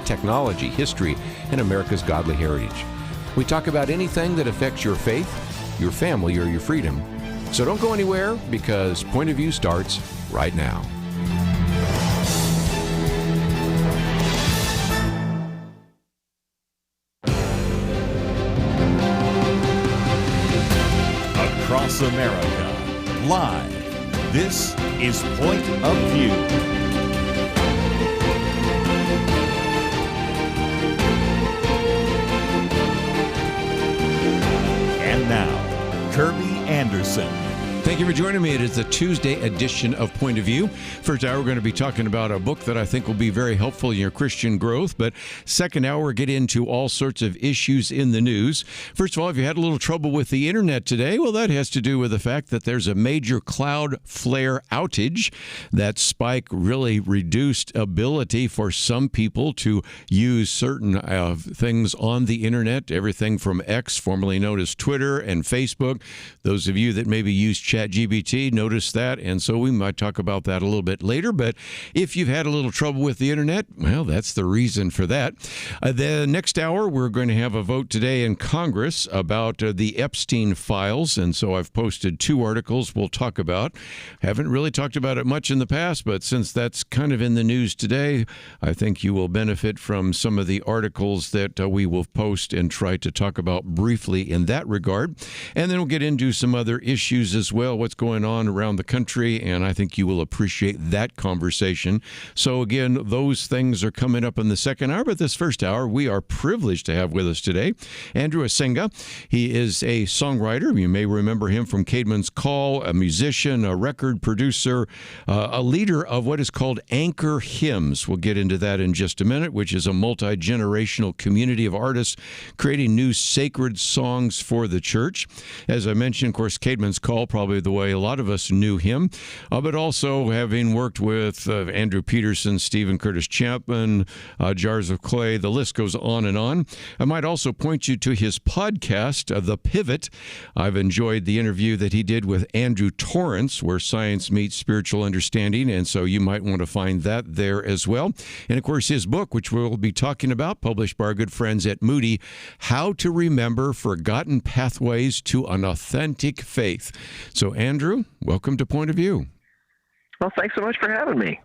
technology, history, and America's godly heritage. We talk about anything that affects your faith, your family, or your freedom. So don't go anywhere, because Point of View starts right now. Across America, live, this is Point of View. And now, Kerby Anderson. Thank you for joining me. It is the Tuesday edition of Point of View. First hour, we're going to be talking about a book that I think will be very helpful in your Christian growth. But second hour, we'll get into all sorts of issues in the news. First of all, if you had a little trouble with the internet today, well, that has to do with the fact that there's a major Cloudflare outage. That spike really reduced ability for some people to use certain things on the internet, everything from X, formerly known as Twitter, and Facebook. Those of you that maybe use ChatGPT noticed that, and so we might talk about that a little bit later. But if you've had a little trouble with the internet, well, that's the reason for that. The next hour, we're going to have a vote today in Congress about the Epstein files, and so I've posted 2 articles we'll talk about. Haven't really talked about it much in the past, but since that's kind of in the news today, I think you will benefit from some of the articles that we will post and try to talk about briefly in that regard. And then we'll get into some other issues as well, what's going on around the country, and I think you will appreciate that conversation. So again, those things are coming up in the second hour, but this first hour, we are privileged to have with us today Andrew Osenga. He is a songwriter. You may remember him from Caedmon's Call, a musician, a record producer, a leader of what is called Anchor Hymns. We'll get into that in just a minute, which is a multi-generational community of artists creating new sacred songs for the church. As I mentioned, of course, Caedmon's Call, probably the way a lot of us knew him, but also having worked with Andrew Peterson, Stephen Curtis Chapman, Jars of Clay, the list goes on and on. I might also point you to his podcast, The Pivot. I've enjoyed the interview that he did with Andrew Torrance, where science meets spiritual understanding, and so you might want to find that there as well. And of course, his book, which we'll be talking about, published by our good friends at Moody, How to Remember Forgotten Pathways to an Authentic Faith. So, Andrew, welcome to Point of View. Well, thanks so much for having me.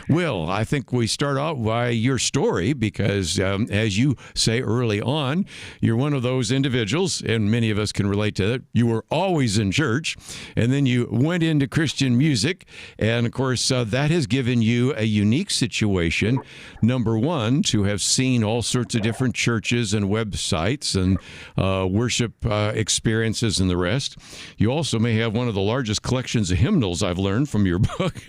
Well, I think we start out by your story because, as you say early on, you're one of those individuals, and many of us can relate to it. You were always in church, and then you went into Christian music, and of course, that has given you a unique situation. Number one, to have seen all sorts of different churches and websites and worship experiences and the rest. You also may have one of the largest collections of hymnals I've learned from your book.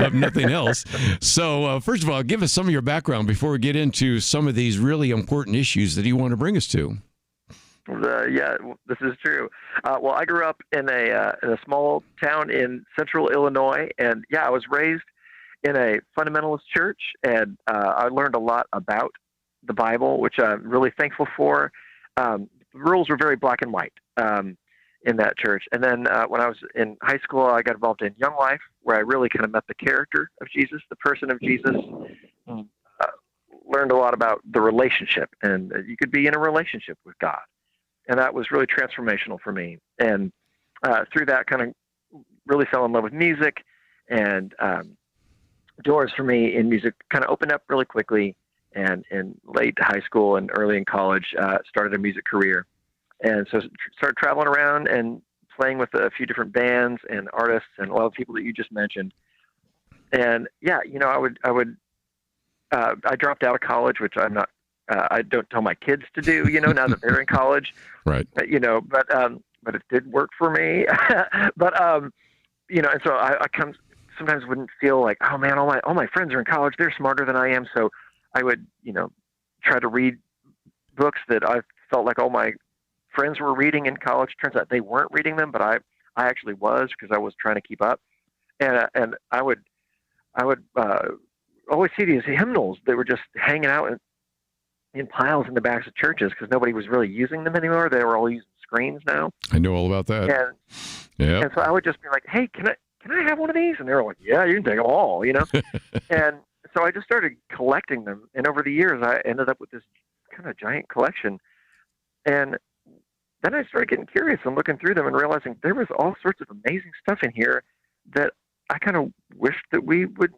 Of nothing else. So, first of all, give us some of your background before we get into some of these really important issues that you want to bring us to. Yeah, this is true. Well, I grew up in a small town in central Illinois, and I was raised in a fundamentalist church, and I learned a lot about the Bible, which I'm really thankful for. The rules were very black and white in that church. And then when I was in high school, I got involved in Young Life, where I really kind of met the character of Jesus, the person of Jesus, learned a lot about the relationship, and you could be in a relationship with God. And that was really transformational for me. And through that, kind of really fell in love with music, and doors for me in music kind of opened up really quickly. And in late high school and early in college, started a music career. And so started traveling around and playing with a few different bands and artists and a lot of people that you just mentioned. And I dropped out of college, which I don't tell my kids to do, now that they're in college, right. But it did work for me. And so I sometimes wouldn't feel like, oh man, all my friends are in college. They're smarter than I am. So I would, try to read books that I felt like all my friends were reading in college. Turns out they weren't reading them, but I actually was, because I was trying to keep up. And I would always see these hymnals that were just hanging out in piles in the backs of churches because nobody was really using them anymore. They were all using screens now. I know all about that. And so I would just be like, hey, can I have one of these? And they were like, yeah, you can take them all, And so I just started collecting them. And over the years, I ended up with this kind of giant collection. And then I started getting curious and looking through them and realizing there was all sorts of amazing stuff in here that I kind of wished that we would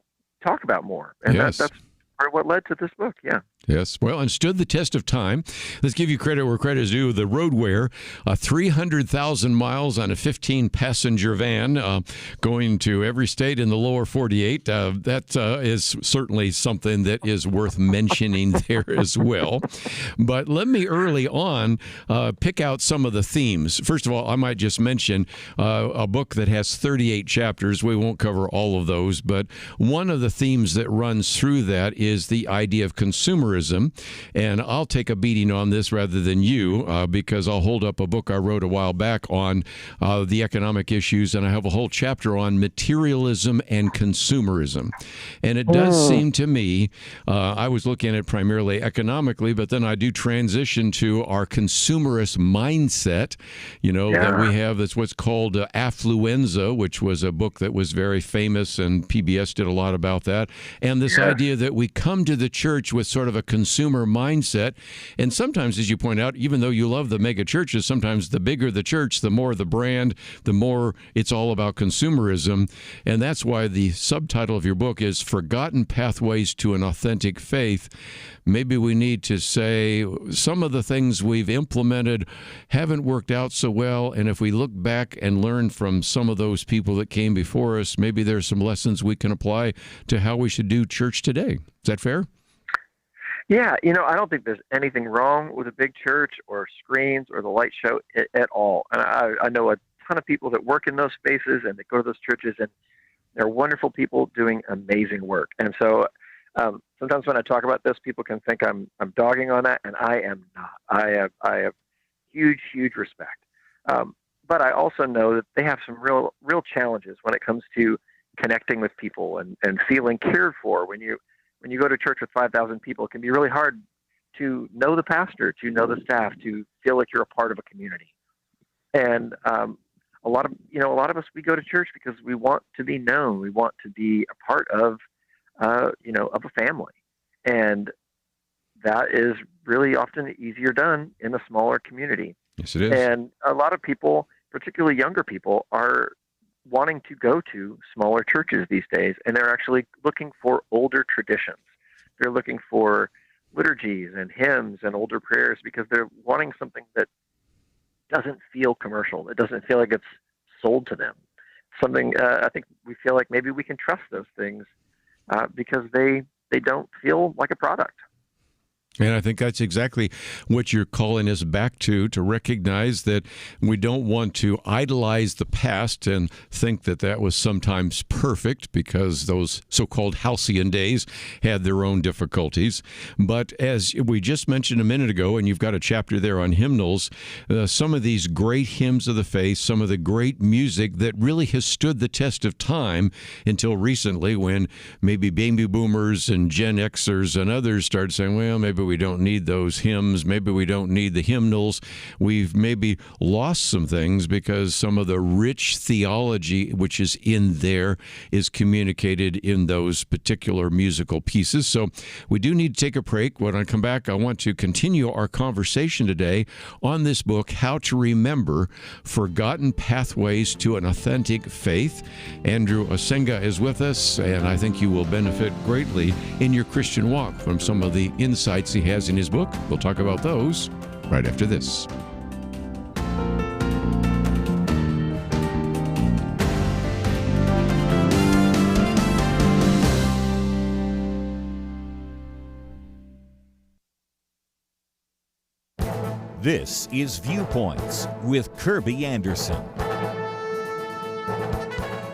talk about more. And yes. that's part of what led to this book. Yeah. Yes. Well, and stood the test of time. Let's give you credit where credit is due. The Roadwear, 300,000 miles on a 15-passenger van going to every state in the lower 48. That is certainly something that is worth mentioning there as well. But let me early on pick out some of the themes. First of all, I might just mention a book that has 38 chapters. We won't cover all of those, but one of the themes that runs through that is the idea of consumerism. And I'll take a beating on this rather than you because I'll hold up a book I wrote a while back on the economic issues, and I have a whole chapter on materialism and consumerism. And it does seem to me, I was looking at it primarily economically, but then I do transition to our consumerist mindset, that we have. That's what's called affluenza, which was a book that was very famous, and PBS did a lot about that. And this idea that we come to the church with sort of a consumer mindset. And sometimes, as you point out, even though you love the mega churches, sometimes the bigger the church, the more the brand, the more it's all about consumerism. And that's why the subtitle of your book is Forgotten Pathways to an Authentic Faith. Maybe we need to say some of the things we've implemented haven't worked out so well. And if we look back and learn from some of those people that came before us, maybe there's some lessons we can apply to how we should do church today. Is that fair? Yeah, I don't think there's anything wrong with a big church or screens or the light show at all. And I know a ton of people that work in those spaces and that go to those churches, and they're wonderful people doing amazing work. And so sometimes when I talk about this, people can think I'm dogging on that, and I am not. I have huge respect. But I also know that they have some real challenges when it comes to connecting with people and feeling cared for. When you go to church with 5,000 people, it can be really hard to know the pastor, to know the staff, to feel like you're a part of a community. And a lot of us, we go to church because we want to be known. We want to be a part of, of a family. And that is really often easier done in a smaller community. Yes, it is. And a lot of people, particularly younger people, are wanting to go to smaller churches these days, and they're actually looking for older traditions. They're looking for liturgies and hymns and older prayers because they're wanting something that doesn't feel commercial. It doesn't feel like it's sold to them. Something I think we feel like maybe we can trust those things because they don't feel like a product. And I think that's exactly what you're calling us back to recognize that we don't want to idolize the past and think that that was sometimes perfect because those so-called halcyon days had their own difficulties. But as we just mentioned a minute ago, and you've got a chapter there on hymnals, some of these great hymns of the faith, some of the great music that really has stood the test of time until recently when maybe baby boomers and Gen Xers and others started saying, well, maybe we don't need those hymns. Maybe we don't need the hymnals. We've maybe lost some things because some of the rich theology which is in there is communicated in those particular musical pieces. So we do need to take a break. When I come back, I want to continue our conversation today on this book, How to Remember Forgotten Pathways to an Authentic Faith. Andrew Osenga is with us, and I think you will benefit greatly in your Christian walk from some of the insights he has in his book. We'll talk about those right after this. This is Viewpoints with Kerby Anderson.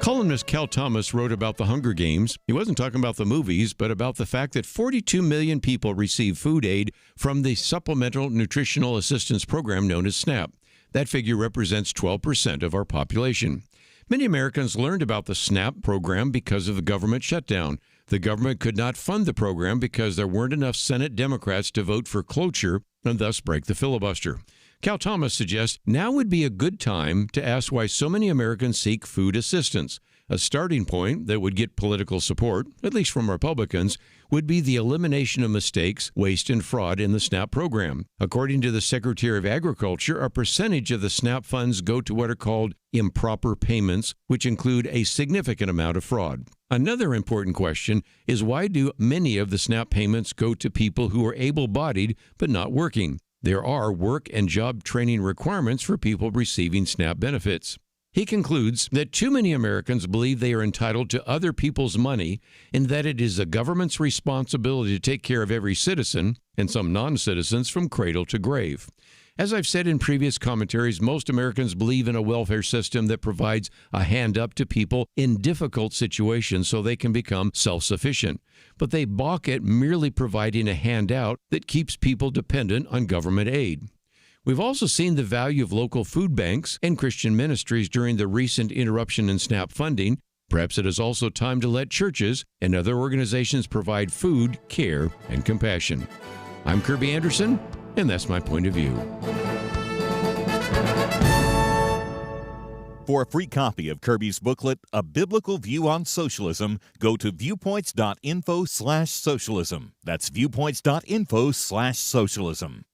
Columnist Cal Thomas wrote about the Hunger Games. He wasn't talking about the movies, but about the fact that 42 million people receive food aid from the Supplemental Nutritional Assistance Program known as SNAP. That figure represents 12% of our population. Many Americans learned about the SNAP program because of the government shutdown. The government could not fund the program because there weren't enough Senate Democrats to vote for cloture and thus break the filibuster. Cal Thomas suggests now would be a good time to ask why so many Americans seek food assistance. A starting point that would get political support, at least from Republicans, would be the elimination of mistakes, waste, and fraud in the SNAP program. According to the Secretary of Agriculture, a percentage of the SNAP funds go to what are called improper payments, which include a significant amount of fraud. Another important question is, why do many of the SNAP payments go to people who are able-bodied but not working? There are work and job training requirements for people receiving SNAP benefits. He concludes that too many Americans believe they are entitled to other people's money and that it is the government's responsibility to take care of every citizen, and some non-citizens, from cradle to grave. As I've said in previous commentaries, most Americans believe in a welfare system that provides a hand up to people in difficult situations so they can become self-sufficient. But they balk at merely providing a handout that keeps people dependent on government aid. We've also seen the value of local food banks and Christian ministries during the recent interruption in SNAP funding. Perhaps it is also time to let churches and other organizations provide food, care, and compassion. I'm Kerby Anderson, and that's my point of view. For a free copy of Kerby's booklet, A Biblical View on Socialism, go to viewpoints.info/socialism. That's viewpoints.info/socialism.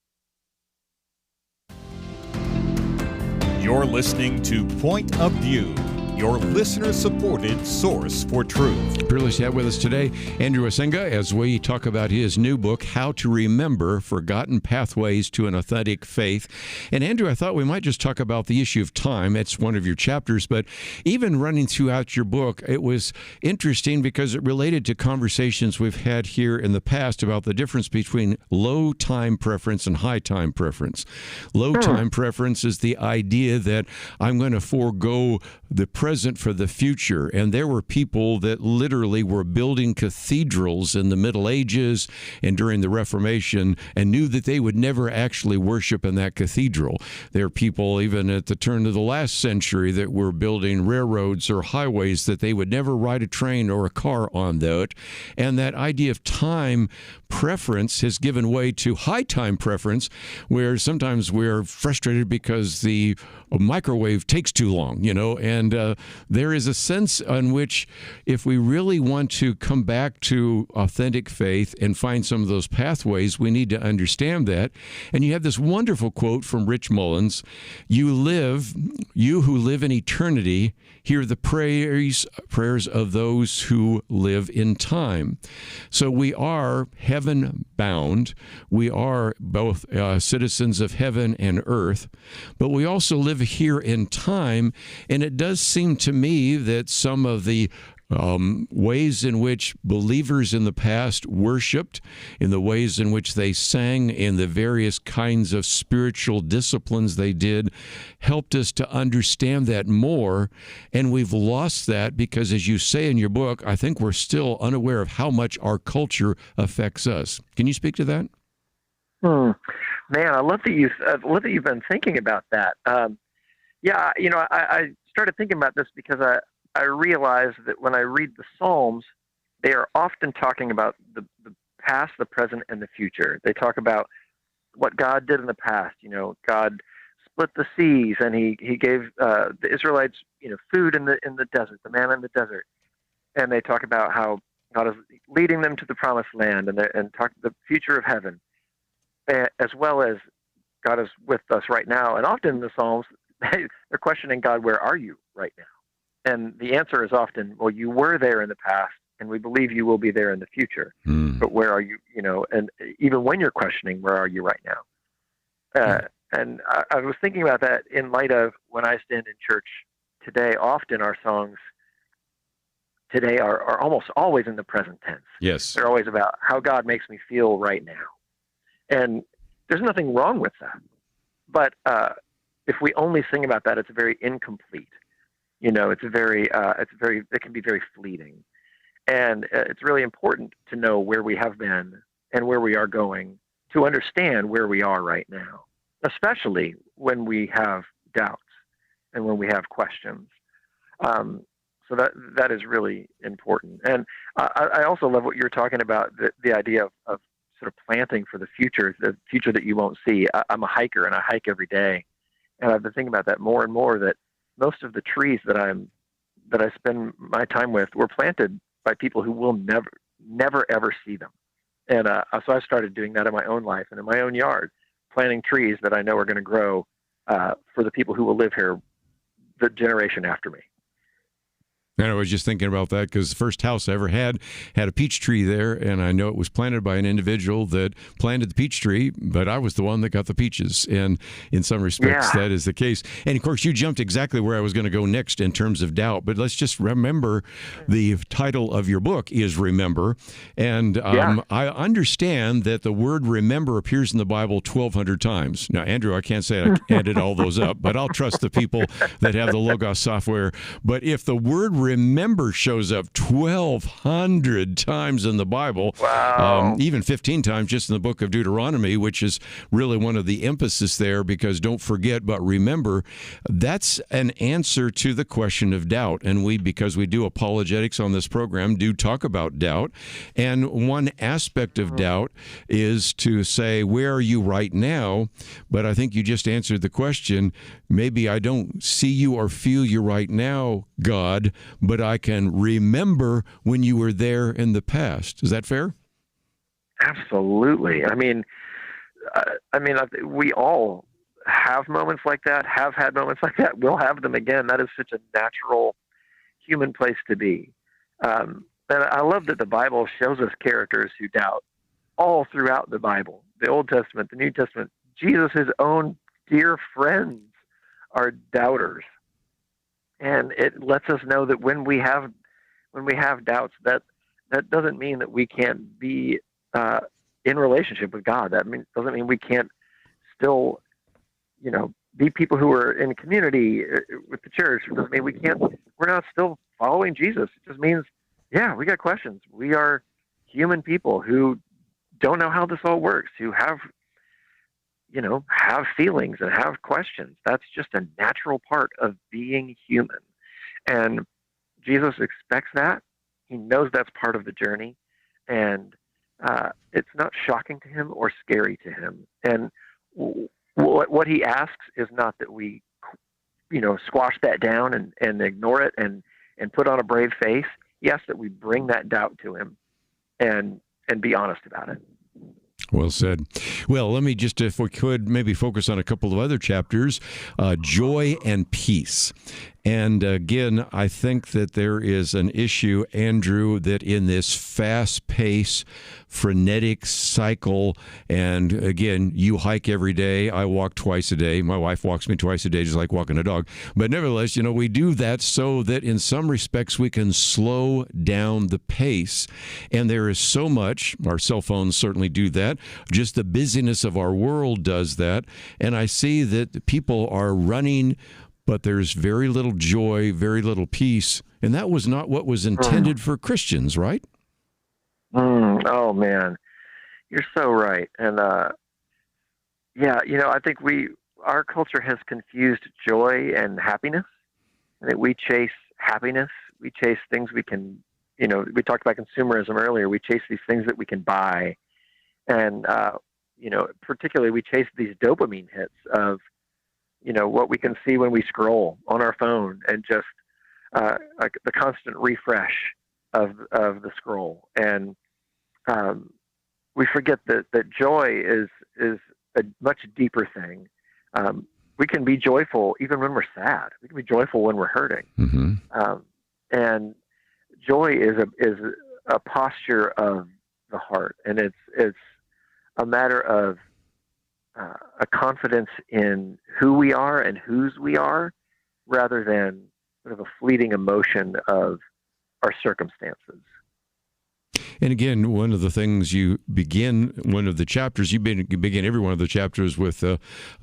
You're listening to Point of View, your listener-supported source for truth. Privileged to have with us today Andrew Osenga as we talk about his new book, How to Remember Forgotten Pathways to an Authentic Faith. And Andrew, I thought we might just talk about the issue of time. It's one of your chapters, but even running throughout your book, it was interesting because it related to conversations we've had here in the past about the difference between low time preference and high time preference. Low time preference is the idea that I'm going to forego the present for the future. And there were people that literally were building cathedrals in the Middle Ages and during the Reformation and knew that they would never actually worship in that cathedral. There are people even at the turn of the last century that were building railroads or highways that they would never ride a train or a car on that. And that idea of time preference has given way to high time preference, where sometimes we're frustrated because the microwave takes too long, and there is a sense in which if we really want to come back to authentic faith and find some of those pathways, we need to understand that. And you have this wonderful quote from Rich Mullins: you who live in eternity, hear the prayers of those who live in time. So we are heaven bound. We are both citizens of heaven and earth, but we also live here in time. And it does seem to me that some of the ways in which believers in the past worshiped, in the ways in which they sang, in the various kinds of spiritual disciplines they did, helped us to understand that more. And we've lost that because, as you say in your book, I think we're still unaware of how much our culture affects us. Can you speak to that? Man, I love that you've been thinking about that. I started thinking about this because I realize that when I read the Psalms, they are often talking about the past, the present, and the future. They talk about what God did in the past. God split the seas, and He gave the Israelites, food in the desert, the manna in the desert. And they talk about how God is leading them to the promised land, and talk the future of heaven, as well as God is with us right now. And often in the Psalms, they're questioning God, where are you right now? And the answer is often, well, you were there in the past, and we believe you will be there in the future. But where are you, and even when you're questioning, where are you right now? And I was thinking about that in light of when I stand in church today. Often our songs today are almost always in the present tense. Yes. They're always about how God makes me feel right now. And there's nothing wrong with that. But if we only sing about that, it's very incomplete. It can be very fleeting. And it's really important to know where we have been and where we are going to understand where we are right now, especially when we have doubts and when we have questions. So that is really important. And I also love what you're talking about, the idea of sort of planting for the future that you won't see. I'm a hiker, and I hike every day. And I've been thinking about that more and more, that most of the trees that I'm that I spend my time with were planted by people who will never, ever see them. And so I started doing that in my own life and in my own yard, planting trees that I know are going to grow for the people who will live here the generation after me. And I was just thinking about that because the first house I ever had a peach tree there, and I know it was planted by an individual that planted the peach tree, but I was the one that got the peaches. And in some respects, that is the case. And of course, you jumped exactly where I was going to go next in terms of doubt. But let's just remember the title of your book is Remember. And I understand that the word remember appears in the Bible 1,200 times. Now, Andrew, I can't say I added all those up, but I'll trust the people that have the Logos software. But if the word remember shows up 1,200 times in the Bible, even 15 times just in the book of Deuteronomy, which is really one of the emphasis there, because don't forget, but remember, that's an answer to the question of doubt. And because we do apologetics on this program, do talk about doubt. And one aspect of doubt is to say, where are you right now? But I think you just answered the question. Maybe I don't see you or feel you right now, God, but I can remember when you were there in the past. Is that fair? Absolutely. I mean, we all have moments like that, have had moments like that. We'll have them again. That is such a natural human place to be. And I love that the Bible shows us characters who doubt all throughout the Bible, the Old Testament, the New Testament. Jesus' own dear friends are doubters. And it lets us know that when we have doubts, that doesn't mean that we can't be in relationship with God. Doesn't mean we can't still, be people who are in community with the church. It doesn't mean we're not still following Jesus. It just means, we got questions. We are human people who don't know how this all works, who have feelings and have questions. That's just a natural part of being human. And Jesus expects that. He knows that's part of the journey. And it's not shocking to him or scary to him. And what he asks is not that we, squash that down and ignore it and put on a brave face. He asks that we bring that doubt to him and be honest about it. Well said. Well, let me just, if we could, maybe focus on a couple of other chapters, joy and peace. And again, I think that there is an issue, Andrew, that in this fast-paced, frenetic cycle, and again, you hike every day, I walk twice a day, my wife walks me twice a day, just like walking a dog. But nevertheless, we do that so that in some respects we can slow down the pace. And there is so much, our cell phones certainly do that, just the busyness of our world does that. And I see that people are running, but there's very little joy, very little peace. And that was not what was intended for Christians, right? Oh, man. You're so right. And, I think our culture has confused joy and happiness. And that we chase happiness. We chase things we can, we talked about consumerism earlier. We chase these things that we can buy. And, particularly we chase these dopamine hits of, what we can see when we scroll on our phone and just the constant refresh of the scroll. And we forget that joy is a much deeper thing. We can be joyful even when we're sad. We can be joyful when we're hurting. Mm-hmm. And joy is a posture of the heart, and it's a matter of a confidence in who we are and whose we are, rather than sort of a fleeting emotion of our circumstances. And again, one of the things you begin every one of the chapters with a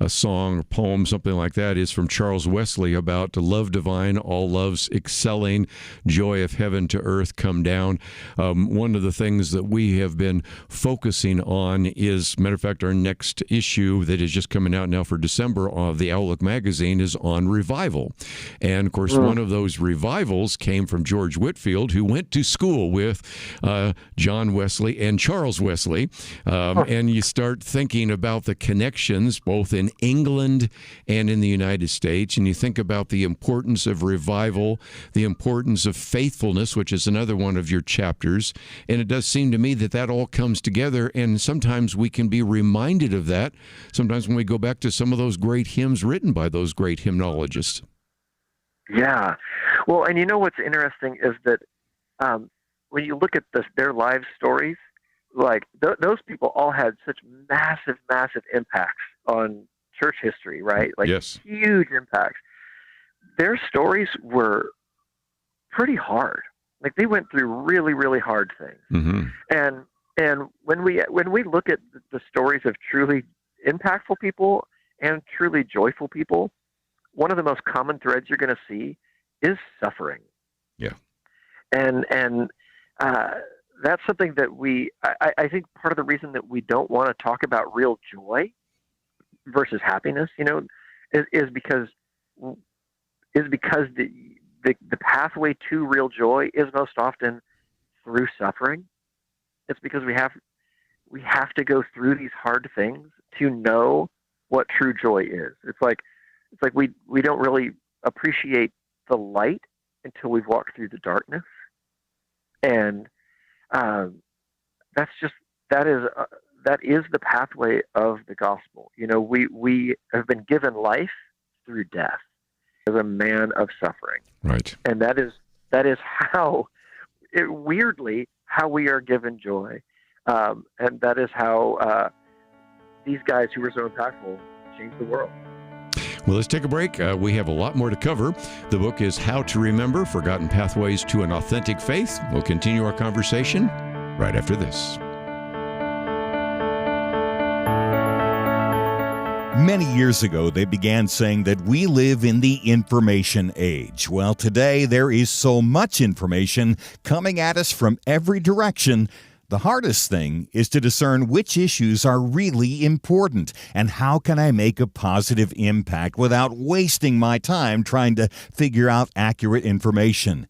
song or poem, something like that, is from Charles Wesley about love divine, all loves excelling, joy of heaven to earth come down. One of the things that we have been focusing on is, matter of fact, our next issue that is just coming out now for December of the Outlook magazine is on revival. And of course, one of those revivals came from George Whitefield, who went to school with John Wesley and Charles Wesley, and you start thinking about the connections both in England and in the United States, and you think about the importance of revival, the importance of faithfulness, which is another one of your chapters, and it does seem to me that that all comes together, and sometimes we can be reminded of that, sometimes when we go back to some of those great hymns written by those great hymnologists. Yeah. Well, and you know what's interesting is that when you look at their life stories, like those people all had such massive, massive impacts on church history, right? Like yes. Huge impacts. Their stories were pretty hard. Like they went through really, really hard things. Mm-hmm. And when we look at the stories of truly impactful people and truly joyful people, one of the most common threads you're going to see is suffering. Yeah. And that's something that I think part of the reason that we don't want to talk about real joy versus happiness, is because the pathway to real joy is most often through suffering. It's because we have to go through these hard things to know what true joy is. It's like we don't really appreciate the light until we've walked through the darkness, and that is the pathway of the gospel. We have been given life through death as a man of suffering, right? And that is how weirdly how we are given joy, and that is how these guys who were so impactful changed the world. Well, let's take a break. We have a lot more to cover. The book is How to Remember: Forgotten Pathways to an Authentic Faith. We'll continue our conversation right after this. Many years ago, they began saying that we live in the information age. Well, today there is so much information coming at us from every direction. The hardest thing is to discern which issues are really important and how can I make a positive impact without wasting my time trying to figure out accurate information.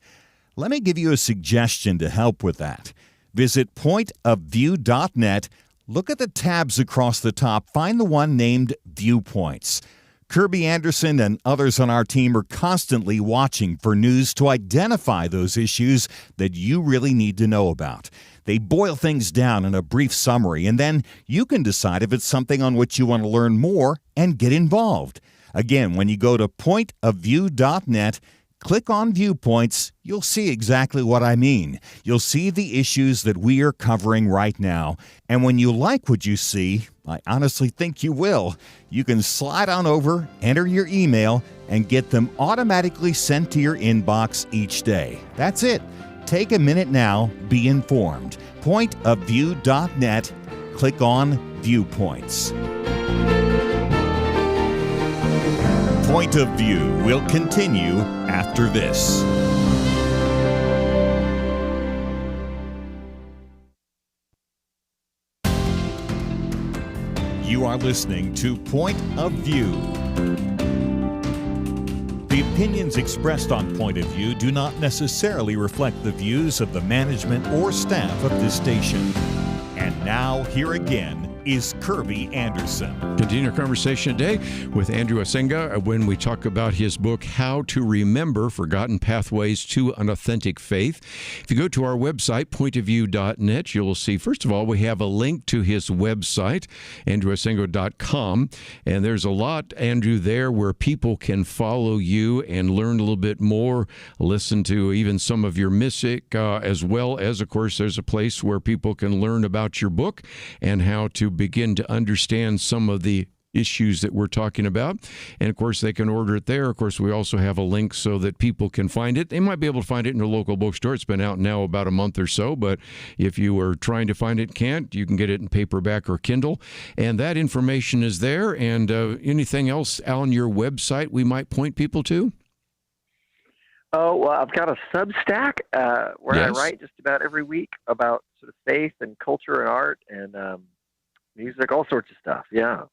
Let me give you a suggestion to help with that. Visit pointofview.net. Look at the tabs across the top. Find the one named Viewpoints. Kerby Anderson and others on our team are constantly watching for news to identify those issues that you really need to know about. They boil things down in a brief summary, and then you can decide if it's something on which you want to learn more and get involved. Again, when you go to pointofview.net, click on Viewpoints, you'll see exactly what I mean. You'll see the issues that we are covering right now. And when you like what you see, I honestly think you will, you can slide on over, enter your email, and get them automatically sent to your inbox each day. That's it. Take a minute now, be informed. Pointofview.net, click on Viewpoints. Point of View will continue after this. You are listening to Point of View. The opinions expressed on Point of View do not necessarily reflect the views of the management or staff of this station. And now, here again, is Kerby Anderson. Continue our conversation today with Andrew Osenga when we talk about his book, How to Remember: Forgotten Pathways to an Authentic Faith. If you go to our website, pointofview.net, you'll see, first of all, we have a link to his website, andrewosenga.com, and there's a lot, Andrew, there where people can follow you and learn a little bit more, listen to even some of your music, as well as, of course, there's a place where people can learn about your book and how to begin to understand some of the issues that we're talking about. And of course, they can order it there. Of course, we also have a link so that people can find it. They might be able to find it in a local bookstore. It's been out now about a month or so, but if you are trying to find it, can't, you can get it in paperback or Kindle. And that information is there. And anything else on your website we might point people to? Oh, well, I've got a Substack where Yes. I write just about every week about sort of faith and culture and art and music, all sorts of stuff. Yeah.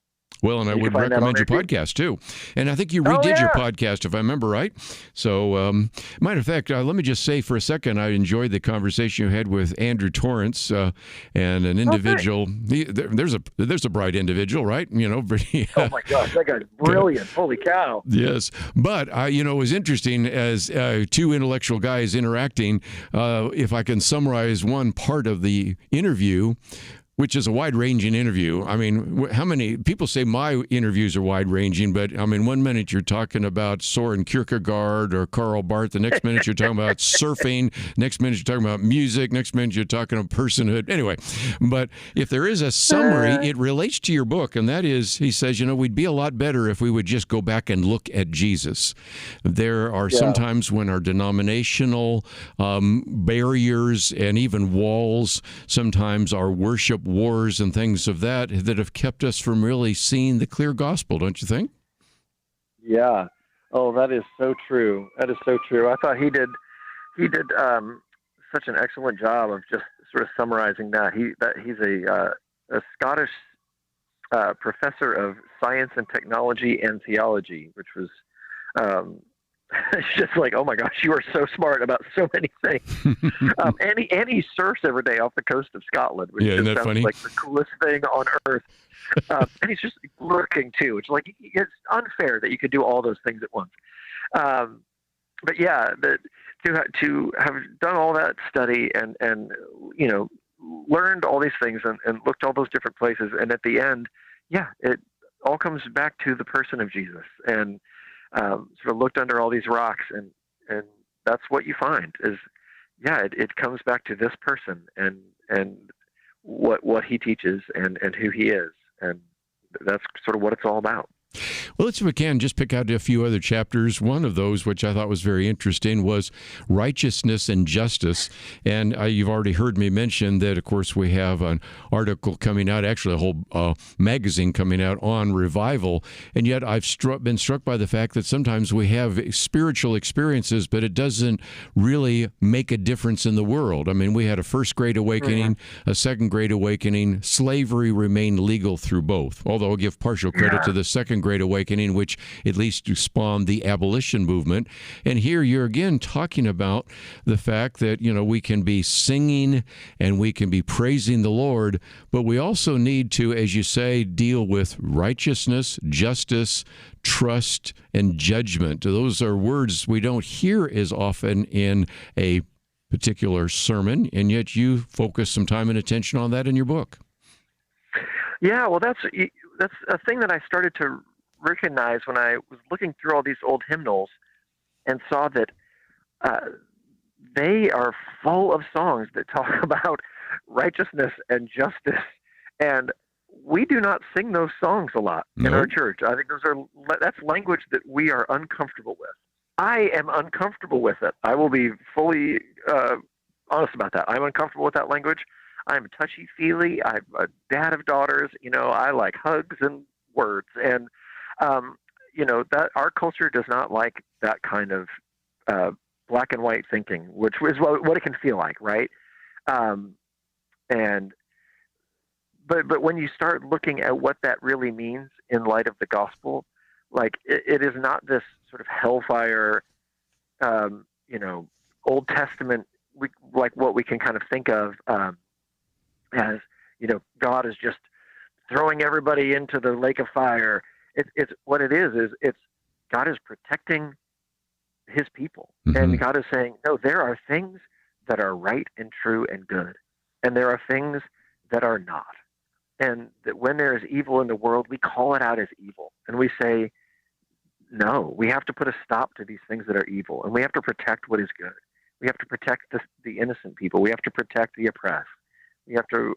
Well, and I would recommend your podcast, too. And I think you redid your podcast, if I remember right. So, matter of fact, let me just say for a second, I enjoyed the conversation you had with Andrew Torrance, and an individual. There's a bright individual, right? Oh, my gosh, that guy's brilliant. Holy cow. Yes. But, it was interesting as two intellectual guys interacting. If I can summarize one part of the interview, which is a wide-ranging interview. I mean, how many people say my interviews are wide-ranging, but I mean, one minute you're talking about Soren Kierkegaard or Karl Barth, the next minute you're talking about surfing, next minute you're talking about music, next minute you're talking about personhood. Anyway, but if there is a summary, it relates to your book, and that is, he says, we'd be a lot better if we would just go back and look at Jesus. There are sometimes when our denominational barriers and even walls, sometimes our worship wars and things of that have kept us from really seeing the clear gospel, don't you think? Yeah. Oh, that is so true. That is so true. I thought he did such an excellent job of just sort of summarizing that. He's a Scottish professor of science and technology and theology, which was it's just like, oh my gosh, you are so smart about so many things. And he surfs every day off the coast of Scotland, which just sounds funny? Like the coolest thing on earth. And he's just lurking too. It's like, it's unfair that you could do all those things at once. But yeah, to have done all that study and learned all these things and looked all those different places, and at the end, it all comes back to the person of Jesus, and sort of looked under all these rocks, and that's what you find is, it comes back to this person and what he teaches and who he is, and that's sort of what it's all about. Well, let's, if we can, just pick out a few other chapters. One of those, which I thought was very interesting, was righteousness and justice. And you've already heard me mention that, of course, we have an article coming out, actually a whole magazine coming out on revival. And yet I've been struck by the fact that sometimes we have spiritual experiences, but it doesn't really make a difference in the world. I mean, we had a first great awakening, a second great awakening. Slavery remained legal through both, although I'll give partial credit to the second great awakening, which at least spawned the abolition movement. And here you're again talking about the fact that, we can be singing and we can be praising the Lord, but we also need to, as you say, deal with righteousness, justice, trust, and judgment. Those are words we don't hear as often in a particular sermon, and yet you focus some time and attention on that in your book. Yeah, well, that's a thing that I started to recognize when I was looking through all these old hymnals and saw that they are full of songs that talk about righteousness and justice, and we do not sing those songs a lot in our church. I think that's language that we are uncomfortable with. I am uncomfortable with it. I will be fully honest about that. I'm uncomfortable with that language. I'm touchy-feely. I'm a dad of daughters. I like hugs and words, and that our culture does not like that kind of black and white thinking, which is what it can feel like, right? But when you start looking at what that really means in light of the gospel, like it is not this sort of hellfire, Old Testament, like what we can kind of think of as God is just throwing everybody into the lake of fire. It's what it is it's God is protecting his people. Mm-hmm. And God is saying, no, there are things that are right and true and good, and there are things that are not. And that when there is evil in the world, we call it out as evil. And we say, no, we have to put a stop to these things that are evil. And we have to protect what is good. We have to protect the innocent people. We have to protect the oppressed. We have to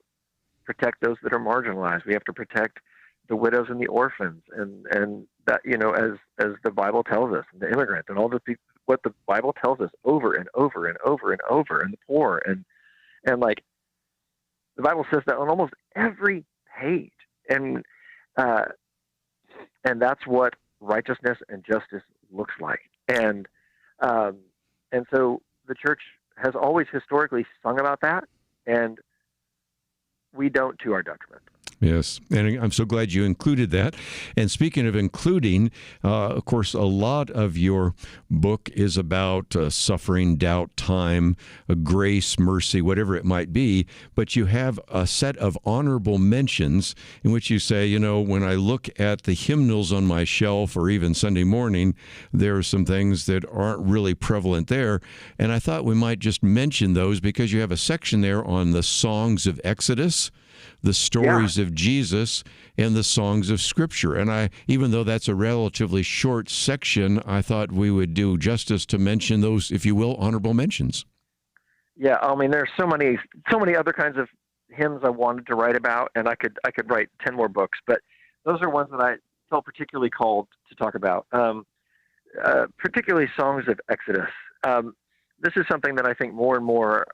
protect those that are marginalized. We have to protect the widows and the orphans, and that, as the Bible tells us, the immigrants, and all the people, what the Bible tells us over and over and over and over, and the poor, and like the Bible says that on almost every page, and that's what righteousness and justice looks like, and so the church has always historically sung about that, and we don't to our detriment. Yes, and I'm so glad you included that. And speaking of including, of course, a lot of your book is about suffering, doubt, time, grace, mercy, whatever it might be. But you have a set of honorable mentions in which you say, when I look at the hymnals on my shelf or even Sunday morning, there are some things that aren't really prevalent there. And I thought we might just mention those because you have a section there on the songs of Exodus, the stories of Jesus, and the songs of Scripture. And even though that's a relatively short section, I thought we would do justice to mention those, if you will, honorable mentions. Yeah, I mean, there's so many other kinds of hymns I wanted to write about, and I could write 10 more books, but those are ones that I felt particularly called to talk about, particularly songs of Exodus. This is something that I think more and more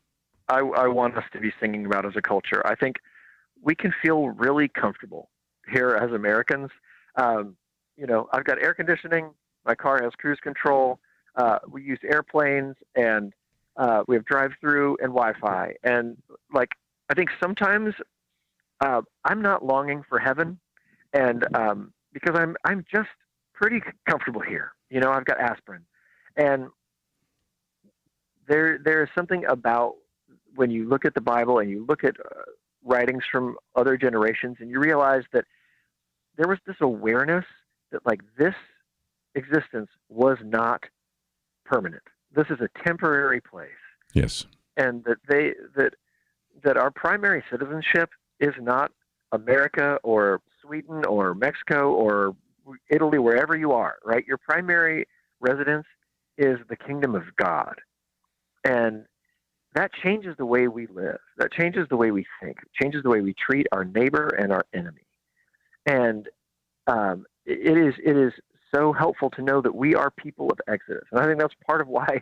I want us to be singing about as a culture. I think we can feel really comfortable here as Americans. I've got air conditioning. My car has cruise control. We use airplanes, and we have drive-through and Wi-Fi. And I think sometimes I'm not longing for heaven, and because I'm just pretty comfortable here. I've got aspirin, and there is something about when you look at the Bible and you look at writings from other generations, and you realize that there was this awareness that this existence was not permanent. This is a temporary place. Yes. And that our primary citizenship is not America or Sweden or Mexico or Italy, wherever you are, right? Your primary residence is the kingdom of God. And that changes the way we live. That changes the way we think. It changes the way we treat our neighbor and our enemy. And it is so helpful to know that we are people of Exodus. And I think that's part of why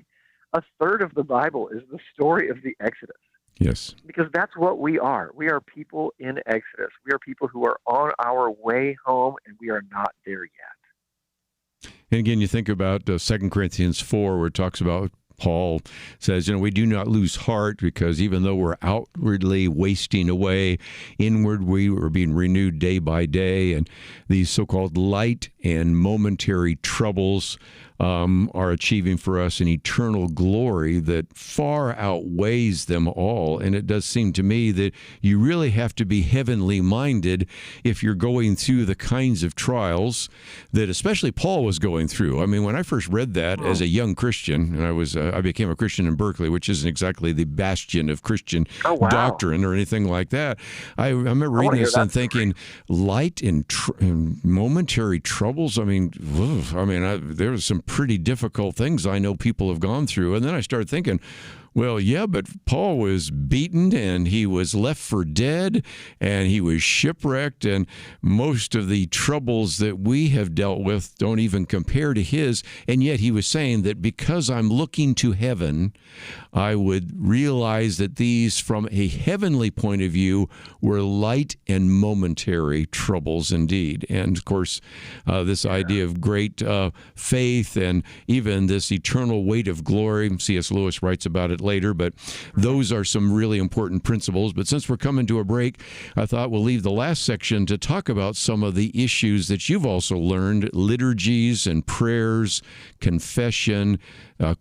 a third of the Bible is the story of the Exodus. Yes. Because that's what we are. We are people in Exodus. We are people who are on our way home, and we are not there yet. And again, you think about 2 Corinthians 4, where it talks about Paul says, we do not lose heart, because even though we're outwardly wasting away, inward we are being renewed day by day. And these so-called light and momentary troubles are achieving for us an eternal glory that far outweighs them all. And it does seem to me that you really have to be heavenly minded if you're going through the kinds of trials that especially Paul was going through. I mean, when I first read that as a young Christian, and I became a Christian in Berkeley, which isn't exactly the bastion of Christian doctrine or anything like that. I remember reading this and thinking, light and momentary troubles. I mean, there was some pretty difficult things I know people have gone through. And then I started thinking, well, yeah, but Paul was beaten and he was left for dead and he was shipwrecked, and most of the troubles that we have dealt with don't even compare to his. And yet he was saying that because I'm looking to heaven, I would realize that these, from a heavenly point of view, were light and momentary troubles indeed. And of course, this idea of great faith and even this eternal weight of glory, C.S. Lewis writes about it later, but those are some really important principles. But since we're coming to a break, I thought we'll leave the last section to talk about some of the issues that you've also learned: liturgies and prayers, confession,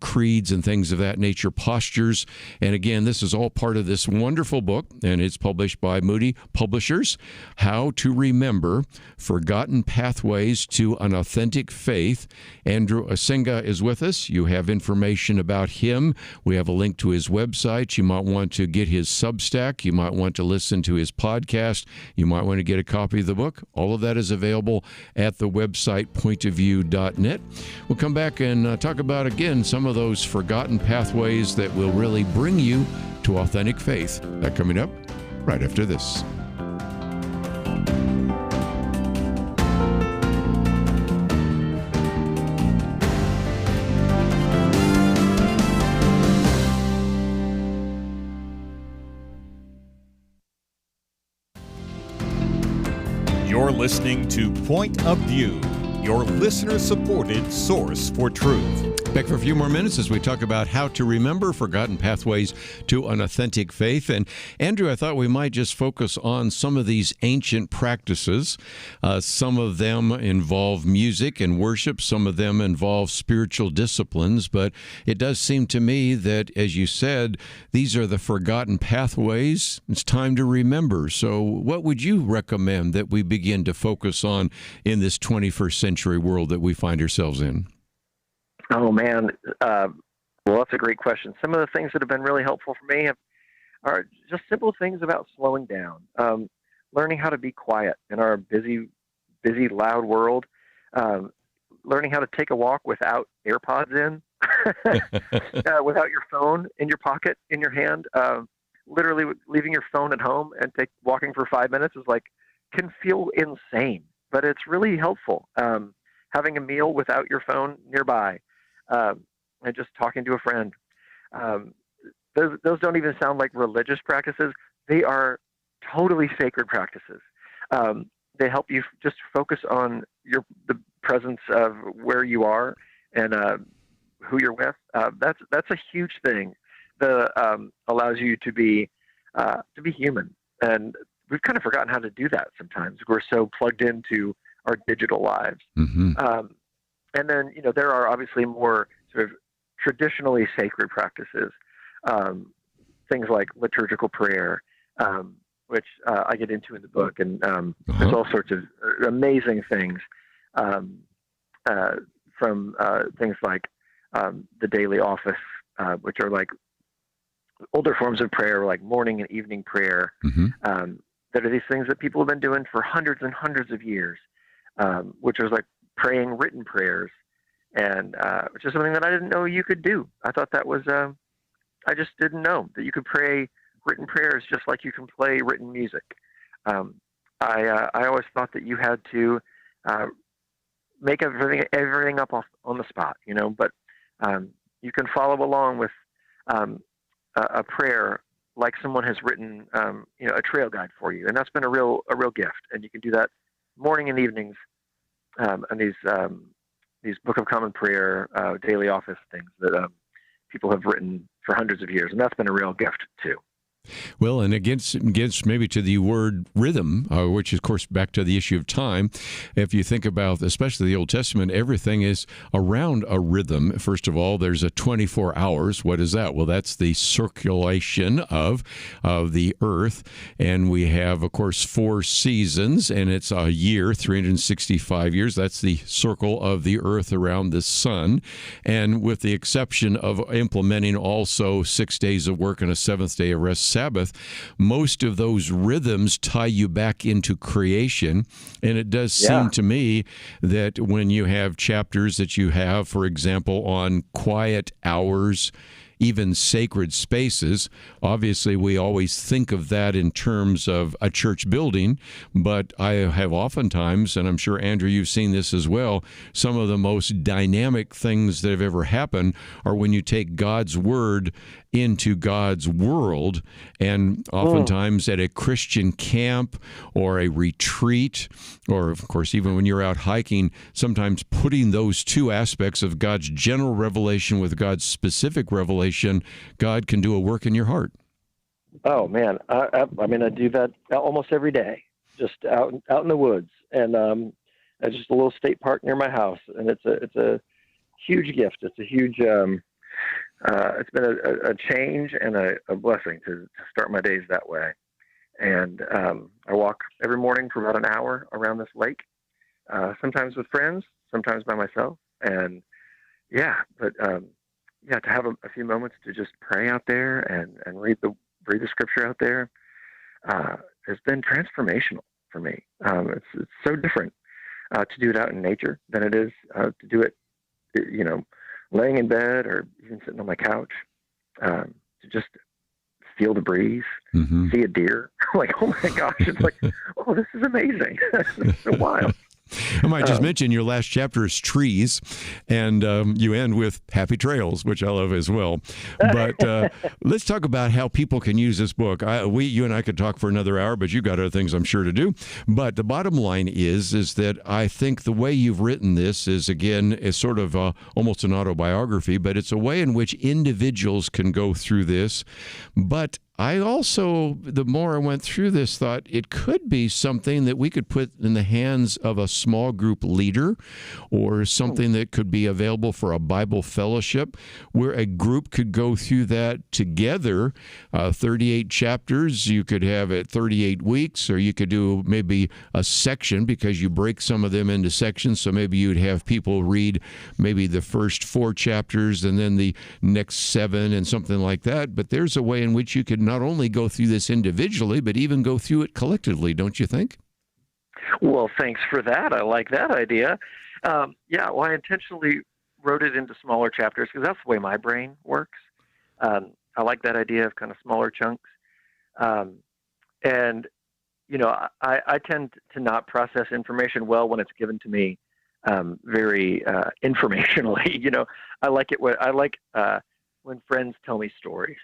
creeds and things of that nature, postures. And again, this is all part of this wonderful book, and it's published by Moody Publishers, How to Remember Forgotten Pathways to an Authentic Faith. Andrew Osenga is with us. You have information about him. We have a link to his website. You might want to get his Substack. You might want to listen to his podcast. You might want to get a copy of the book. All of that is available at the website pointofview.net. We'll come back and talk about, again, some of those forgotten pathways that will really bring you to authentic faith. That coming up right after this. You're listening to Point of View, your listener-supported source for truth. Back for a few more minutes as we talk about how to remember forgotten pathways to an authentic faith. And Andrew, I thought we might just focus on some of these ancient practices. Some of them involve music and worship. Some of them involve spiritual disciplines. But it does seem to me that, as you said, these are the forgotten pathways. It's time to remember. So what would you recommend that we begin to focus on in this 21st century world that we find ourselves in? Oh, man. Well, that's a great question. Some of the things that have been really helpful for me are just simple things about slowing down, learning how to be quiet in our busy, loud world, learning how to take a walk without AirPods in, without your phone in your pocket, in your hand. Literally leaving your phone at home and walking for 5 minutes can feel insane, but it's really helpful. Having a meal without your phone nearby. And just talking to a friend. Those don't even sound like religious practices. They are totally sacred practices. They help you just focus on the presence of where you are and who you're with. That's a huge thing that allows you to be human. And we've kind of forgotten how to do that sometimes. We're so plugged into our digital lives. Mm-hmm. And then, there are obviously more sort of traditionally sacred practices, things like liturgical prayer, which I get into in the book. And there's all sorts of amazing things from things like the daily office, which are like older forms of prayer, like morning and evening prayer, that are these things that people have been doing for hundreds and hundreds of years, which was like praying written prayers, and which is something that I didn't know you could do. I thought that was, I just didn't know that you could pray written prayers just like you can play written music. I always thought that you had to make everything up on the spot, but you can follow along with a prayer like someone has written, a trail guide for you, and that's been a real gift. And you can do that morning and evenings. And these Book of Common Prayer, daily office things that people have written for hundreds of years, and that's been a real gift too. Well, and against maybe to the word rhythm, which is, of course, back to the issue of time. If you think about, especially the Old Testament, everything is around a rhythm. First of all, there's a 24 hours. What is that? Well, that's the circulation of the earth. And we have, of course, 4 seasons, and it's a year, 365 years. That's the circle of the earth around the sun. And with the exception of implementing also 6 days of work and a 7th day of rest, Sabbath, most of those rhythms tie you back into creation. And it does seem to me that when you have chapters that you have, for example, on quiet hours, even sacred spaces. Obviously, we always think of that in terms of a church building, but I have oftentimes, and I'm sure, Andrew, you've seen this as well, some of the most dynamic things that have ever happened are when you take God's Word into God's world, and oftentimes at a Christian camp or a retreat, or of course even when you're out hiking, sometimes putting those two aspects of God's general revelation with God's specific revelation, God can do a work in your heart. Oh man, I mean I do that almost every day, just out in the woods, and it's just a little state park near my house, and it's a huge gift. It's a huge it's been a change and a blessing to start my days that way. And I walk every morning for about an hour around this lake, sometimes with friends, sometimes by myself. And to have a few moments to just pray out there and read the scripture out there has been transformational for me. It's so different to do it out in nature than it is to do it, laying in bed or even sitting on my couch, to just feel the breeze, see a deer. Like, oh my gosh, it's like, oh, this is amazing. This is so wild. I might just mention your last chapter is trees, and you end with happy trails, which I love as well. But let's talk about how people can use this book. You and I could talk for another hour, but you've got other things I'm sure to do. But the bottom line is that I think the way you've written this is, again, is sort of almost an autobiography, but it's a way in which individuals can go through this. But I also, the more I went through this, thought it could be something that we could put in the hands of a small group leader, or something that could be available for a Bible fellowship where a group could go through that together. 38 chapters, you could have it 38 weeks, or you could do maybe a section, because you break some of them into sections. So maybe you'd have people read maybe the first 4 chapters and then the next 7 and something like that. But there's a way in which you could not only go through this individually, but even go through it collectively, don't you think? Well, thanks for that. I like that idea. Well, I intentionally wrote it into smaller chapters because that's the way my brain works. I like that idea of kind of smaller chunks. And, I tend to not process information well when it's given to me very informationally. I like when friends tell me stories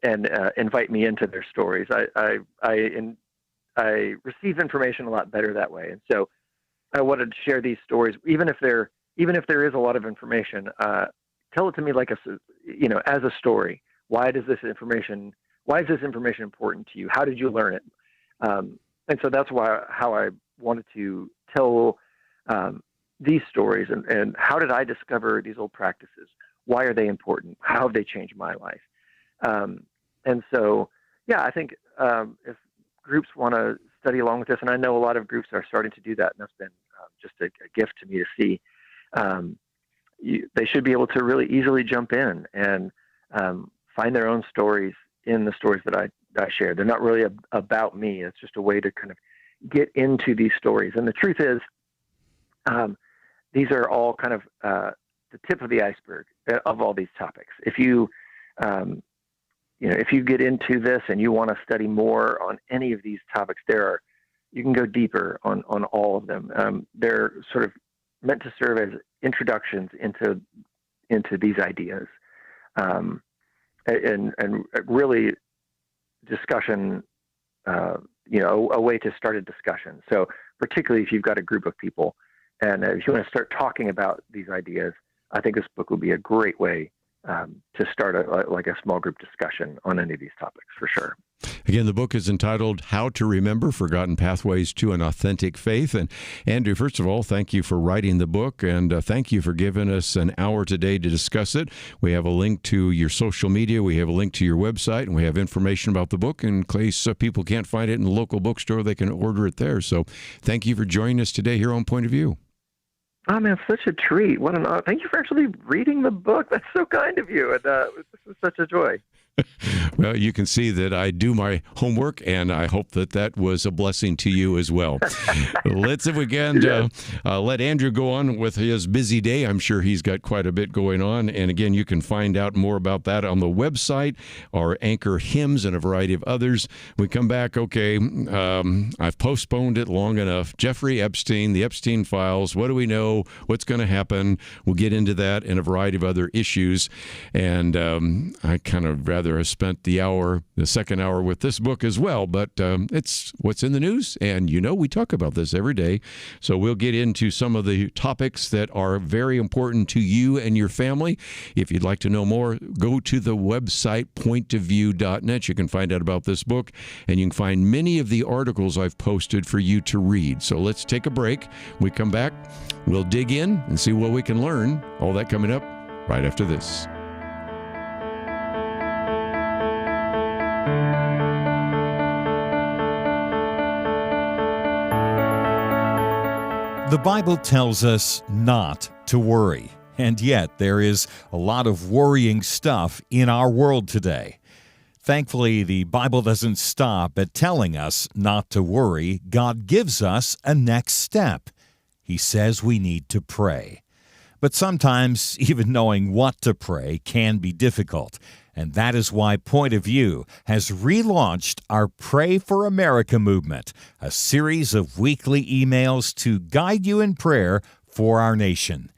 and invite me into their stories. I receive information a lot better that way, and so I wanted to share these stories, even if there is a lot of information. Tell it to me like as a story. Why is this information important to you? How did you learn it? And so that's how I wanted to tell these stories, and how did I discover these old practices? Why are they important? How have they changed my life? And so, I think if groups want to study along with this, and I know a lot of groups are starting to do that, and that's been just a gift to me to see, they should be able to really easily jump in and find their own stories in the stories that I share. They're not really about me. It's just a way to kind of get into these stories. And the truth is, these are all kind of the tip of the iceberg of all these topics. If you get into this and you want to study more on any of these topics, you can go deeper on all of them. They're sort of meant to serve as introductions into these ideas, and really discussion. A way to start a discussion. So particularly if you've got a group of people, and if you want to start talking about these ideas, I think this book would be a great way to start a small group discussion on any of these topics, for sure. Again, the book is entitled How to Remember Forgotten Pathways to an Authentic Faith. And Andrew, first of all, thank you for writing the book, and thank you for giving us an hour today to discuss it. We have a link to your social media, we have a link to your website, and we have information about the book. In case people can't find it in the local bookstore, they can order it there. So thank you for joining us today here on Point of View. Oh, man, such a treat. What an honor. Thank you for actually reading the book. That's so kind of you. And this was such a joy. Well, you can see that I do my homework, and I hope that was a blessing to you as well. Let's, if we can, let Andrew go on with his busy day. I'm sure he's got quite a bit going on. And again, you can find out more about that on the website, our Anchor Hymns, and a variety of others. We come back, I've postponed it long enough. Jeffrey Epstein, the Epstein files, what do we know? What's going to happen? We'll get into that and a variety of other issues. And I kind of rather have spent the second hour with this book as well, but it's what's in the news, and we talk about this every day. So we'll get into some of the topics that are very important to you and your family. If you'd like to know more, go to the website pointofview.net. You can find out about this book, and you can find many of the articles I've posted for you to read. So let's take a break. When we come back, we'll dig in and see what we can learn. All that coming up right after this. The Bible tells us not to worry, and yet there is a lot of worrying stuff in our world today. Thankfully, the Bible doesn't stop at telling us not to worry. God gives us a next step. He says we need to pray. But sometimes even knowing what to pray can be difficult. And that is why Point of View has relaunched our Pray for America movement, a series of weekly emails to guide you in prayer for our nation.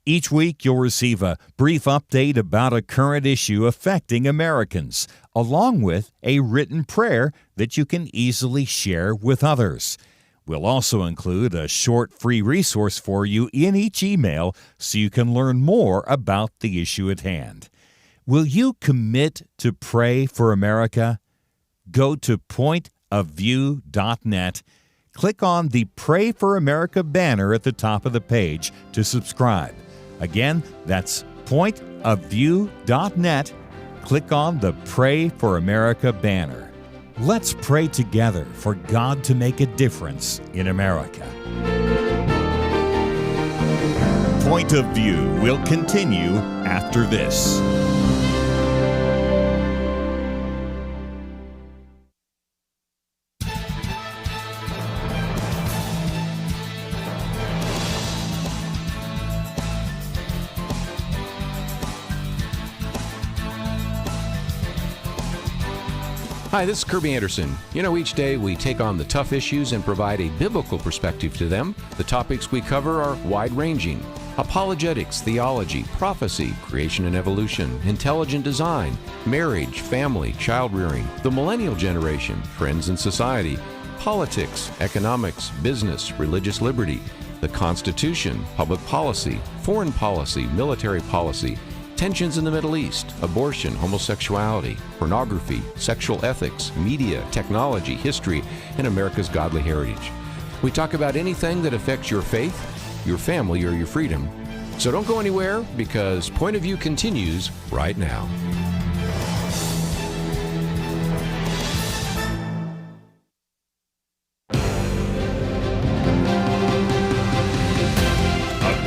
Each week, you'll receive a brief update about a current issue affecting Americans, along with a written prayer that you can easily share with others. We'll also include a short free resource for you in each email so you can learn more about the issue at hand. Will you commit to pray for America? Go to pointofview.net. Click on the Pray for America banner at the top of the page to subscribe. Again, that's pointofview.net. Click on the Pray for America banner. Let's pray together for God to make a difference in America. Point of View will continue after this. Hi, this is Kerby Anderson. Each day we take on the tough issues and provide a biblical perspective to them. The topics we cover are wide-ranging: apologetics, theology, prophecy, creation and evolution, intelligent design, marriage, family, child-rearing, the millennial generation, trends in society, politics, economics, business, religious liberty, the Constitution, public policy, foreign policy, military policy, tensions in the Middle East, abortion, homosexuality, pornography, sexual ethics, media, technology, history, and America's godly heritage. We talk about anything that affects your faith, your family, or your freedom. So don't go anywhere, because Point of View continues right now.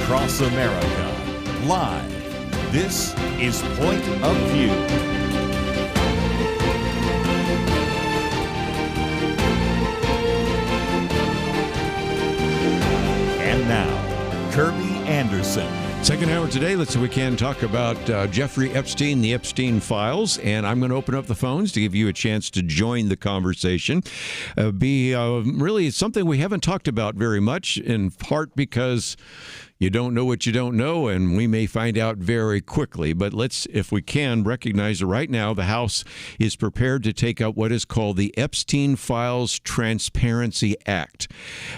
Across America, live. This is Point of View. And now, Kerby Anderson. Second hour today, let's see if we can talk about Jeffrey Epstein, the Epstein files, and I'm going to open up the phones to give you a chance to join the conversation. Really something we haven't talked about very much, in part because you don't know what you don't know, and we may find out very quickly. But let's, if we can, recognize that right now the House is prepared to take up what is called the Epstein Files Transparency Act.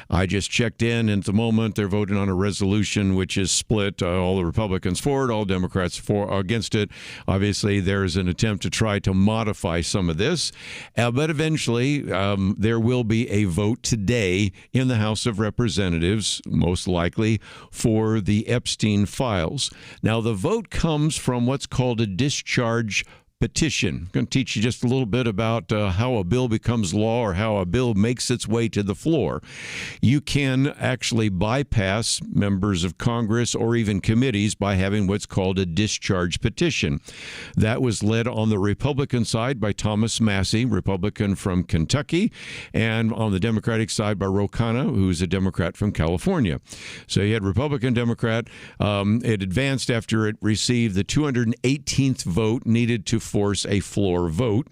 I just checked in, and at the moment they're voting on a resolution which is split. All the Republicans for it, all Democrats against it. Obviously, there's an attempt to try to modify some of this. But eventually, there will be a vote today in the House of Representatives, most likely, for the Epstein files. Now, the vote comes from what's called a discharge petition. I'm going to teach you just a little bit about how a bill becomes law, or how a bill makes its way to the floor. You can actually bypass members of Congress or even committees by having what's called a discharge petition. That was led on the Republican side by Thomas Massie, Republican from Kentucky, and on the Democratic side by Ro Khanna, who's a Democrat from California. So you had Republican, Democrat. It advanced after it received the 218th vote needed to force a floor vote.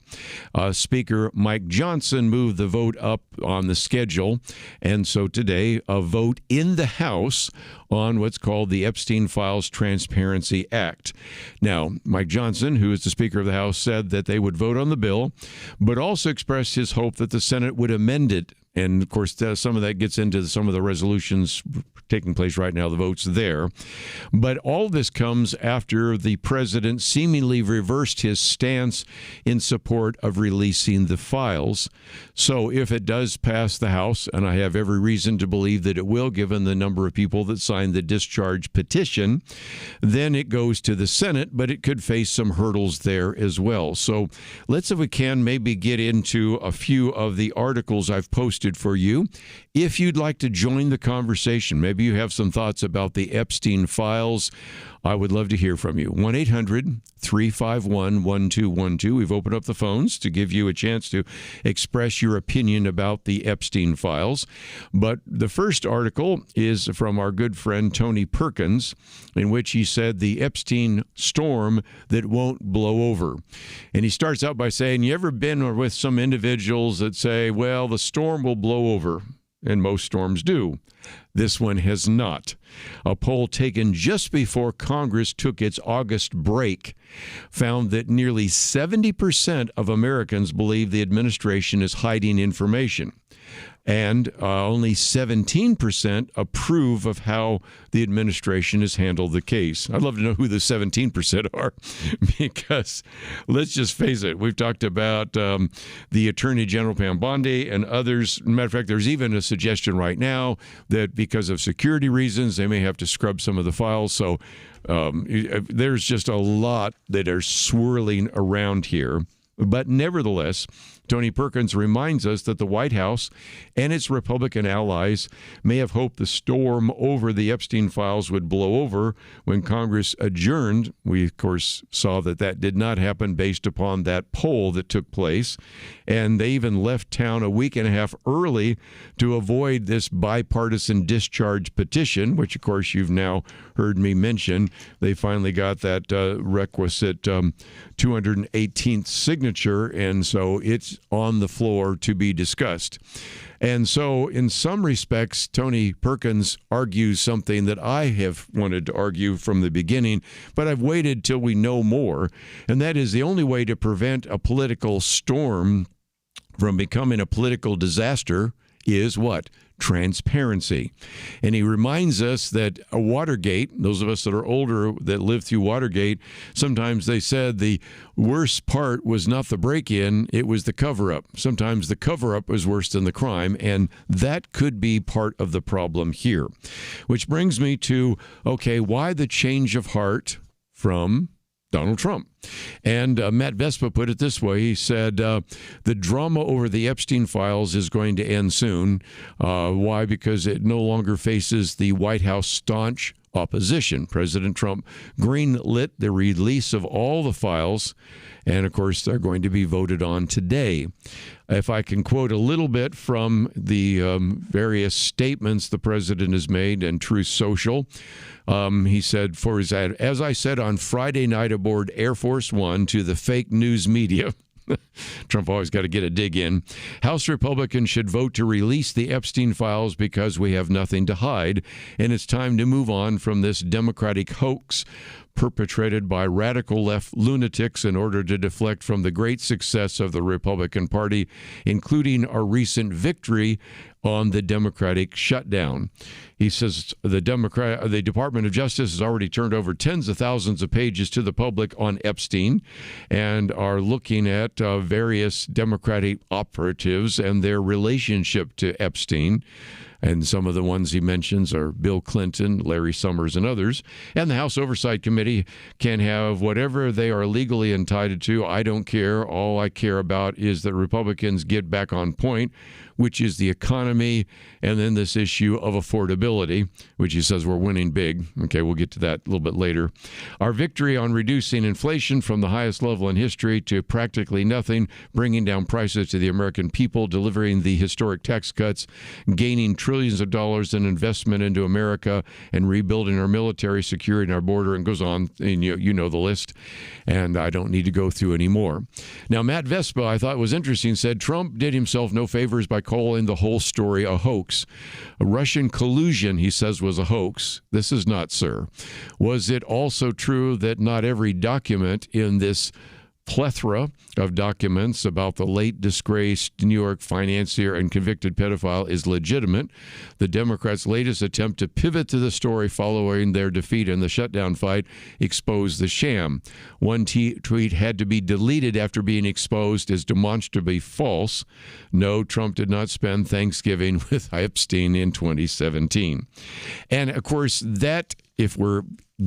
Speaker Mike Johnson moved the vote up on the schedule, and so today a vote in the House on what's called the Epstein Files Transparency Act. Now, Mike Johnson, who is the Speaker of the House, said that they would vote on the bill, but also expressed his hope that the Senate would amend it. And, of course, some of that gets into some of the resolutions taking place right now, the votes there. But all this comes after the president seemingly reversed his stance in support of releasing the files. So if it does pass the House, and I have every reason to believe that it will, given the number of people that signed the discharge petition, then it goes to the Senate, but it could face some hurdles there as well. So let's, if we can, maybe get into a few of the articles I've posted for you. If you'd like to join the conversation, maybe you have some thoughts about the Epstein files, I would love to hear from you. 1-800-351-1212. We've opened up the phones to give you a chance to express your opinion about the Epstein files. But the first article is from our good friend Tony Perkins, in which he said the Epstein storm that won't blow over. And he starts out by saying, you ever been with some individuals that say, well, the storm will blow over? And most storms do. This one has not. A poll taken just before Congress took its August break found that nearly 70% of Americans believe the administration is hiding information. And only 17% approve of how the administration has handled the case. I'd love to know who the 17% are, because let's just face it, we've talked about the Attorney General Pam Bondi and others. Matter of fact, there's even a suggestion right now that because of security reasons, they may have to scrub some of the files. So there's just a lot that are swirling around here. But nevertheless, Tony Perkins reminds us that the White House and its Republican allies may have hoped the storm over the Epstein files would blow over when Congress adjourned. We, of course, saw that that did not happen based upon that poll that took place. And they even left town a week and a half early to avoid this bipartisan discharge petition, which, of course, you've now heard me mention. They finally got that requisite 218th signature, and so it's on the floor to be discussed. And so in some respects, Tony Perkins argues something that I have wanted to argue from the beginning, but I've waited till we know more, and that is the only way to prevent a political storm from becoming a political disaster is what? Transparency. And he reminds us that a Watergate, those of us that are older that lived through Watergate, sometimes they said the worst part was not the break-in, it was the cover-up. Sometimes the cover-up was worse than the crime, and that could be part of the problem here. Which brings me to, okay, why the change of heart from Donald Trump? And Matt Vespa put it this way. He said, the drama over the Epstein files is going to end soon. Why? Because it no longer faces the White House staunch opposition. President Trump greenlit the release of all the files, and of course they're going to be voted on today. If I can quote a little bit from the various statements the president has made in Truth Social, he said, for his ad, as I said on Friday night aboard Air Force One to the fake news media, Trump always got to get a dig in. House Republicans should vote to release the Epstein files because we have nothing to hide, and it's time to move on from this Democratic hoax perpetrated by radical left lunatics in order to deflect from the great success of the Republican Party, including our recent victory on the Democratic shutdown. He says the Department of Justice has already turned over tens of thousands of pages to the public on Epstein and are looking at various Democratic operatives and their relationship to Epstein. And some of the ones he mentions are Bill Clinton, Larry Summers, and others. And the House Oversight Committee can have whatever they are legally entitled to. I don't care. All I care about is that Republicans get back on point, which is the economy, and then this issue of affordability, which he says we're winning big. Okay, we'll get to that a little bit later. Our victory on reducing inflation from the highest level in history to practically nothing, bringing down prices to the American people, delivering the historic tax cuts, gaining trillions of dollars in investment into America, and rebuilding our military, securing our border, and goes on, and you know the list, and I don't need to go through any more. Now, Matt Vespa, I thought was interesting, said Trump did himself no favors by calling the whole story a hoax. A Russian collusion, he says, was a hoax. This is not, sir. Was it also true that not every document in this plethora of documents about the late disgraced New York financier and convicted pedophile is legitimate? The Democrats' latest attempt to pivot to the story following their defeat in the shutdown fight exposed the sham. One tweet had to be deleted after being exposed as demonstrably false. No, Trump did not spend Thanksgiving with Epstein in 2017. And of course, that, if we're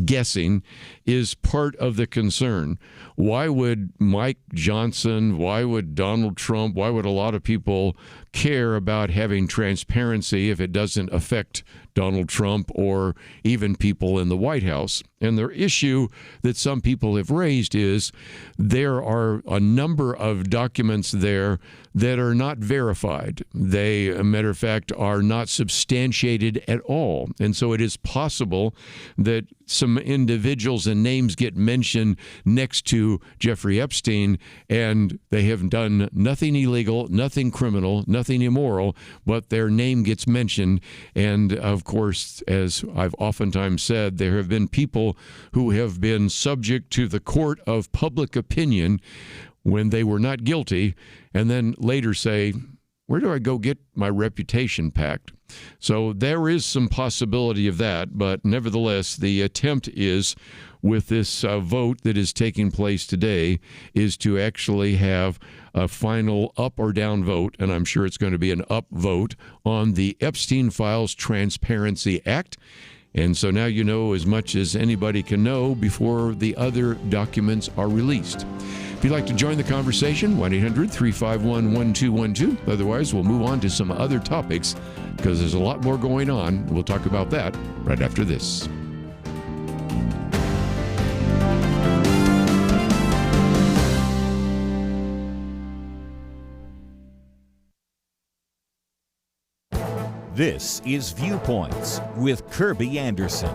guessing, is part of the concern. Why would Mike Johnson, why would Donald Trump, why would a lot of people care about having transparency if it doesn't affect Donald Trump or even people in the White House? And the issue that some people have raised is there are a number of documents there that are not verified. They, a matter of fact, are not substantiated at all. And so it is possible that some individuals and names get mentioned next to Jeffrey Epstein, and they have done nothing illegal, nothing criminal, nothing immoral, but their name gets mentioned. And of course, as I've oftentimes said, there have been people who have been subject to the court of public opinion when they were not guilty, and then later say, where do I go get my reputation packed? So there is some possibility of that, but nevertheless, the attempt is, with this vote that is taking place today, is to actually have a final up or down vote, and I'm sure it's going to be an up vote, on the Epstein Files Transparency Act. And so now you know as much as anybody can know before the other documents are released. If you'd like to join the conversation, 1-800-351-1212. Otherwise, we'll move on to some other topics because there's a lot more going on. We'll talk about that right after this. This is Viewpoints with Kerby Anderson.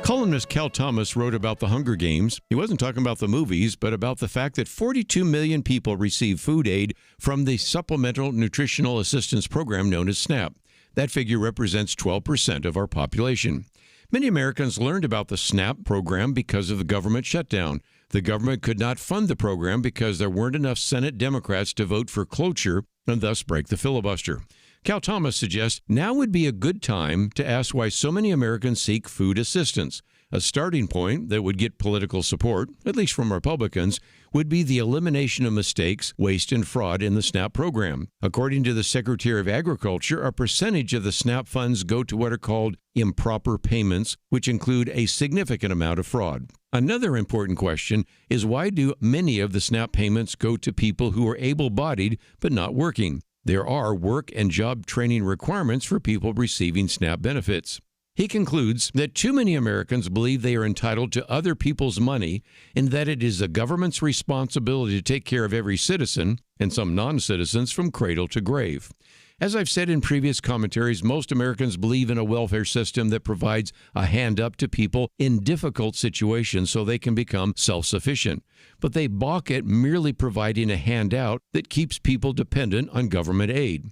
Columnist Cal Thomas wrote about the Hunger Games. He wasn't talking about the movies, but about the fact that 42 million people receive food aid from the Supplemental Nutritional Assistance Program known as SNAP. That figure represents 12% of our population. Many Americans learned about the SNAP program because of the government shutdown. The government could not fund the program because there weren't enough Senate Democrats to vote for cloture and thus break the filibuster. Cal Thomas suggests now would be a good time to ask why so many Americans seek food assistance. A starting point that would get political support, at least from Republicans, would be the elimination of mistakes, waste, and fraud in the SNAP program. According to the Secretary of Agriculture, a percentage of the SNAP funds go to what are called improper payments, which include a significant amount of fraud. Another important question is why do many of the SNAP payments go to people who are able-bodied but not working? There are work and job training requirements for people receiving SNAP benefits. He concludes that too many Americans believe they are entitled to other people's money and that it is the government's responsibility to take care of every citizen, and some non-citizens, from cradle to grave. As I've said in previous commentaries, most Americans believe in a welfare system that provides a hand up to people in difficult situations so they can become self-sufficient. But they balk at merely providing a handout that keeps people dependent on government aid.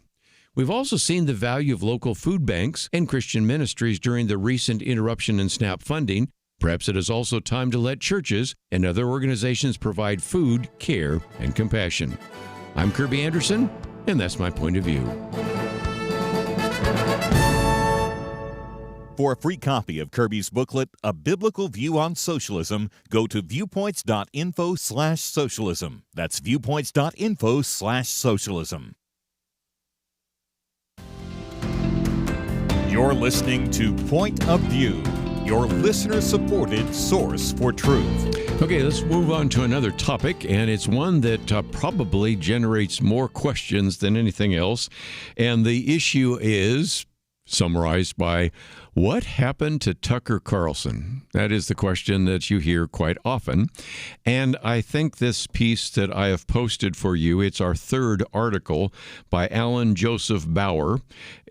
We've also seen the value of local food banks and Christian ministries during the recent interruption in SNAP funding. Perhaps it is also time to let churches and other organizations provide food, care, and compassion. I'm Kerby Anderson, and that's my point of view. For a free copy of Kerby's booklet, A Biblical View on Socialism, go to viewpoints.info/socialism. That's viewpoints.info/socialism. You're listening to Point of View, your listener-supported source for truth. Okay, let's move on to another topic, and it's one that probably generates more questions than anything else. And the issue is summarized by, what happened to Tucker Carlson? That is the question that you hear quite often. And I think this piece that I have posted for you, it's our third article by Alan Joseph Bauer,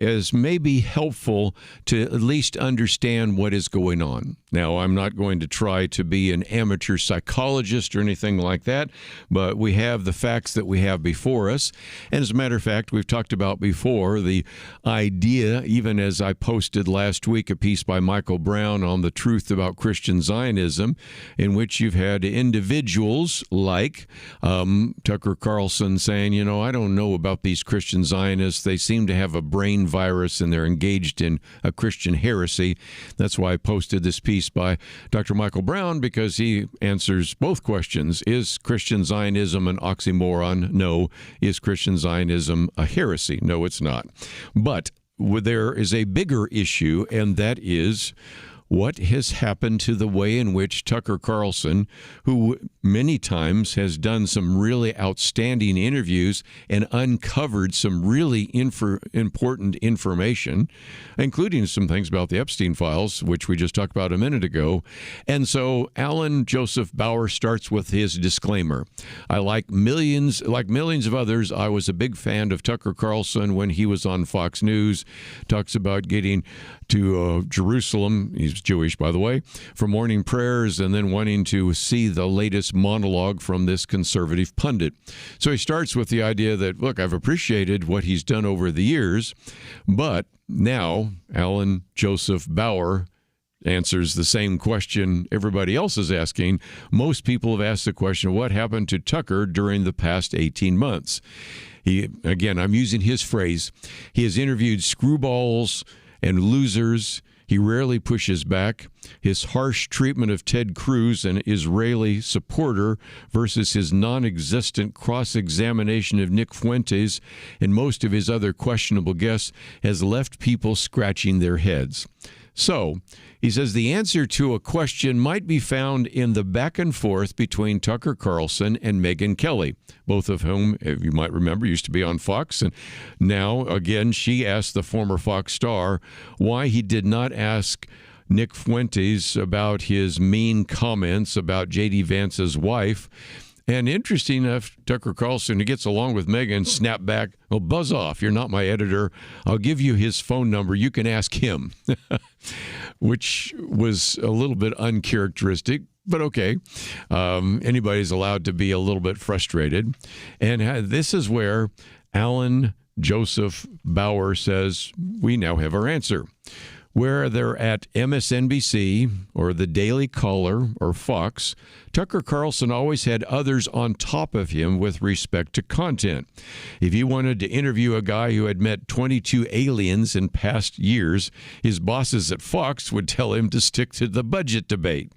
is maybe helpful to at least understand what is going on. Now, I'm not going to try to be an amateur psychologist or anything like that, but we have the facts that we have before us. And as a matter of fact, we've talked about before the idea, even as I posted last week, a piece by Michael Brown on the truth about Christian Zionism, in which you've had individuals like Tucker Carlson saying, you know, I don't know about these Christian Zionists. They seem to have a brain virus and they're engaged in a Christian heresy. That's why I posted this piece by Dr. Michael Brown, because he answers both questions. Is Christian Zionism an oxymoron? No. Is Christian Zionism a heresy? No, it's not. But there is a bigger issue, and that is what has happened to the way in which Tucker Carlson, who many times has done some really outstanding interviews and uncovered some really important information, including some things about the Epstein files, which we just talked about a minute ago. And so Alan Joseph Bauer starts with his disclaimer. Like millions of others, I was a big fan of Tucker Carlson when he was on Fox News. Talks about getting to Jerusalem. He's Jewish, by the way, for morning prayers, and then wanting to see the latest monologue from this conservative pundit. So he starts with the idea that, look, I've appreciated what he's done over the years, but now Alan Joseph Bauer answers the same question everybody else is asking. Most people have asked the question, what happened to Tucker during the past 18 months? Again, I'm using his phrase, he has interviewed screwballs and losers. He rarely pushes back. His harsh treatment of Ted Cruz, an Israeli supporter, versus his non-existent cross-examination of Nick Fuentes and most of his other questionable guests has left people scratching their heads. So, he says the answer to a question might be found in the back and forth between Tucker Carlson and Megyn Kelly, both of whom, if you might remember, used to be on Fox. And now, again, she asked the former Fox star why he did not ask Nick Fuentes about his mean comments about J.D. Vance's wife. And interesting enough, Tucker Carlson, who gets along with Megyn, snapped back, "Oh, buzz off. You're not my editor. I'll give you his phone number. You can ask him," which was a little bit uncharacteristic, but okay. Anybody's allowed to be a little bit frustrated. And this is where Alan Joseph Bauer says, we now have our answer. Where they're at MSNBC or the Daily Caller or Fox, Tucker Carlson always had others on top of him with respect to content. If he wanted to interview a guy who had met 22 aliens in past years, his bosses at Fox would tell him to stick to the budget debate.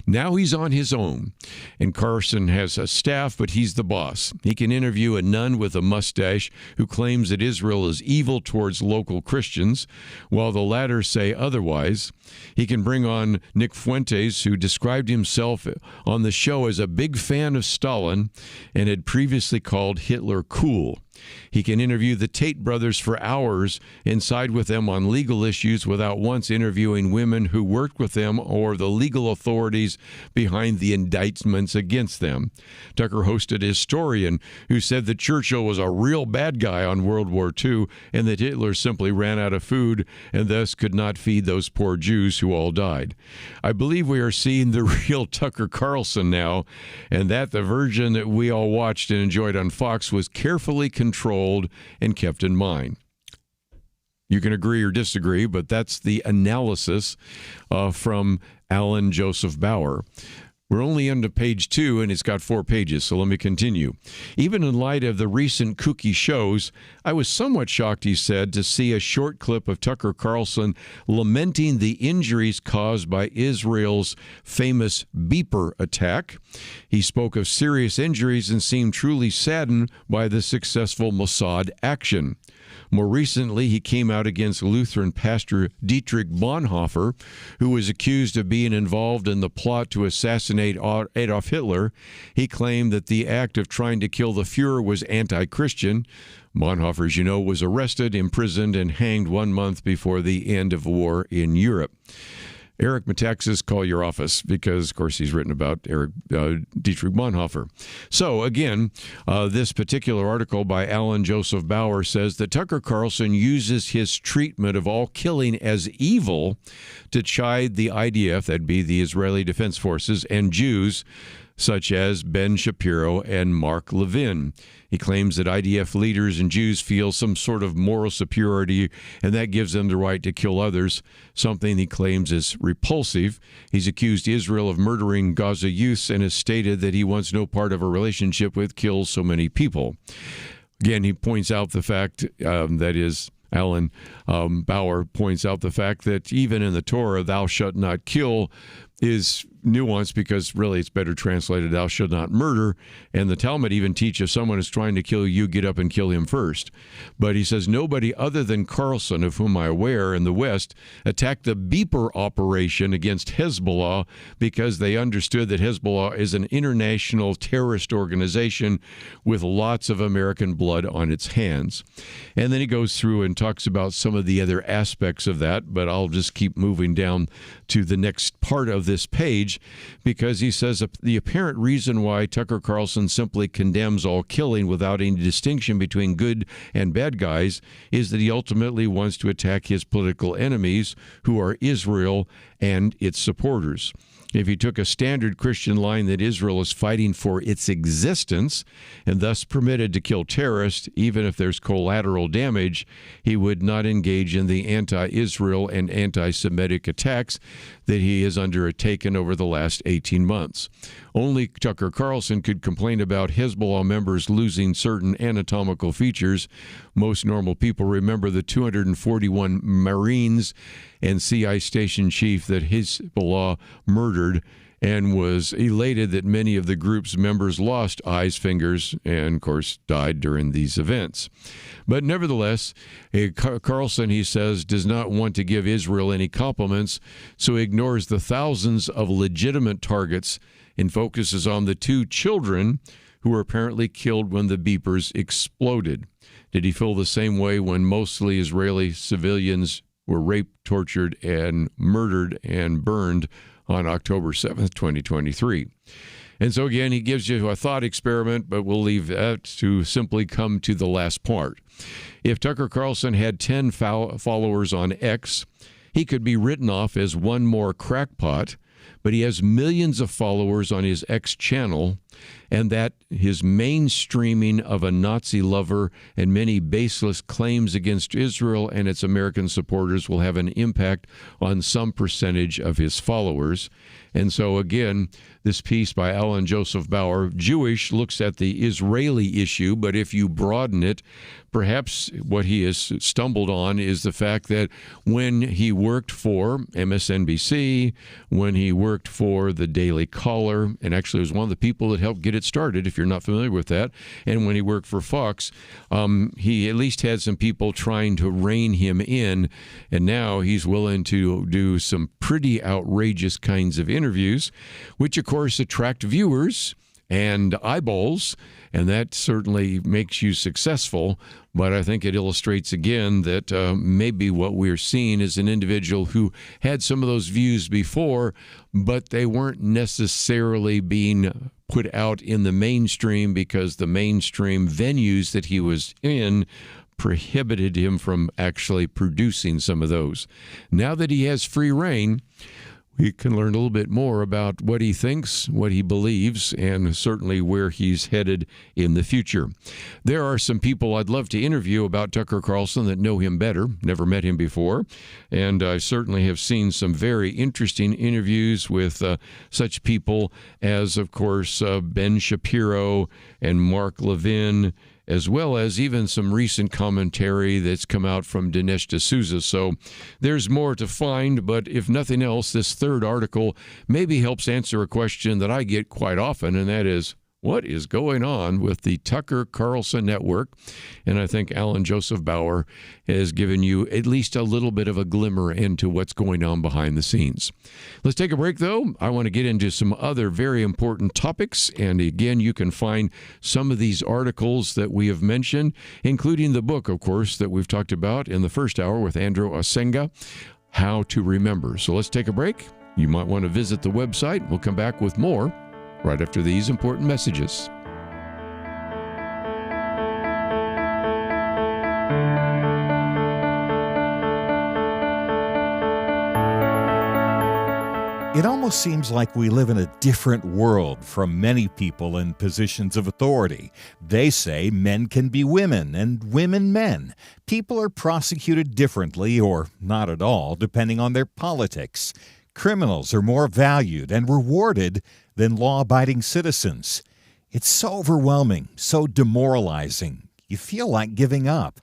Now he's on his own, and Carlson has a staff, but he's the boss. He can interview a nun with a mustache who claims that Israel is evil towards local Christians, while the latter say otherwise. He can bring on Nick Fuentes, who described himself on the show as a big fan of Stalin and had previously called Hitler cool. He can interview the Tate brothers for hours and side with them on legal issues without once interviewing women who worked with them or the legal authorities behind the indictments against them. Tucker hosted a historian who said that Churchill was a real bad guy on World War II and that Hitler simply ran out of food and thus could not feed those poor Jews who all died. I believe we are seeing the real Tucker Carlson now, and that the version that we all watched and enjoyed on Fox was carefully controlled and kept in mind. You can agree or disagree, but that's the analysis from Alan Joseph Bauer. We're only on to page 2, and it's got 4 pages, so let me continue. Even in light of the recent kooky shows, I was somewhat shocked, he said, to see a short clip of Tucker Carlson lamenting the injuries caused by Israel's famous beeper attack. He spoke of serious injuries and seemed truly saddened by the successful Mossad action. More recently, he came out against Lutheran pastor Dietrich Bonhoeffer, who was accused of being involved in the plot to assassinate Adolf Hitler. He claimed that the act of trying to kill the Fuhrer was anti-Christian. Bonhoeffer, as you know, was arrested, imprisoned, and hanged 1 month before the end of war in Europe. Eric Metaxas, call your office, because, of course, he's written about Dietrich Bonhoeffer. So, again, this particular article by Alan Joseph Bauer says that Tucker Carlson uses his treatment of all killing as evil to chide the IDF, that'd be the Israeli Defense Forces, and Jews, such as Ben Shapiro and Mark Levin. He claims that IDF leaders and Jews feel some sort of moral superiority, and that gives them the right to kill others, something he claims is repulsive. He's accused Israel of murdering Gaza youths and has stated that he wants no part of a relationship with kills so many people. Again, he points out the fact, that is, Alan Bauer points out the fact that even in the Torah, thou shalt not kill, is nuanced because really it's better translated, thou shalt not murder. And the Talmud even teaches if someone is trying to kill you, get up and kill him first. But he says nobody other than Carlson, of whom I'm aware in the West, attacked the beeper operation against Hezbollah because they understood that Hezbollah is an international terrorist organization with lots of American blood on its hands. And then he goes through and talks about some of the other aspects of that, but I'll just keep moving down to the next part of this page, because he says the apparent reason why Tucker Carlson simply condemns all killing without any distinction between good and bad guys is that he ultimately wants to attack his political enemies, who are Israel and its supporters. If he took a standard Christian line that Israel is fighting for its existence and thus permitted to kill terrorists, even if there's collateral damage, he would not engage in the anti-Israel and anti-Semitic attacks that he has undertaken over the last 18 months. Only Tucker Carlson could complain about Hezbollah members losing certain anatomical features. Most normal people remember the 241 Marines and CI station chief that Hezbollah murdered, and was elated that many of the group's members lost eyes, fingers, and, of course, died during these events. But nevertheless, Carlson, he says, does not want to give Israel any compliments, so he ignores the thousands of legitimate targets and focuses on the 2 children who were apparently killed when the beepers exploded. Did he feel the same way when mostly Israeli civilians were raped, tortured, and murdered and burned on October 7th, 2023? And so again, he gives you a thought experiment, but we'll leave that to simply come to the last part. If Tucker Carlson had 10 followers on X, he could be written off as one more crackpot, but he has millions of followers on his X channel, and that his mainstreaming of a Nazi lover and many baseless claims against Israel and its American supporters will have an impact on some percentage of his followers. And so again, this piece by Alan Joseph Bauer, Jewish, looks at the Israeli issue, but if you broaden it, perhaps what he has stumbled on is the fact that when he worked for MSNBC, when he worked for the Daily Caller, and actually was one of the people that helped get it started, if you're not familiar with that, and when he worked for Fox, he at least had some people trying to rein him in, and now he's willing to do some pretty outrageous kinds of interviews, which of course attract viewers and eyeballs, and that certainly makes you successful. But I think it illustrates again that maybe what we're seeing is an individual who had some of those views before, but they weren't necessarily being put out in the mainstream because the mainstream venues that he was in prohibited him from actually producing some of those. Now that he has free reign, we can learn a little bit more about what he thinks, what he believes, and certainly where he's headed in the future. There are some people I'd love to interview about Tucker Carlson that know him better, never met him before, and I certainly have seen some very interesting interviews with such people as, of course, Ben Shapiro and Mark Levin, as well as even some recent commentary that's come out from Dinesh D'Souza. So there's more to find, but if nothing else, this third article maybe helps answer a question that I get quite often, and that is, what is going on with the Tucker Carlson network? And I think Alan Joseph Bauer has given you at least a little bit of a glimmer into what's going on behind the scenes. Let's take a break, though. I want to get into some other very important topics. And again, you can find some of these articles that we have mentioned, including the book, of course, that we've talked about in the first hour with Andrew Osenga, How to Remember. So let's take a break. You might want to visit the website. We'll come back with more right after these important messages. It almost seems like we live in a different world from many people in positions of authority. They say men can be women and women men. People are prosecuted differently or not at all, depending on their politics. Criminals are more valued and rewarded than law-abiding citizens. It's so overwhelming, so demoralizing. You feel like giving up.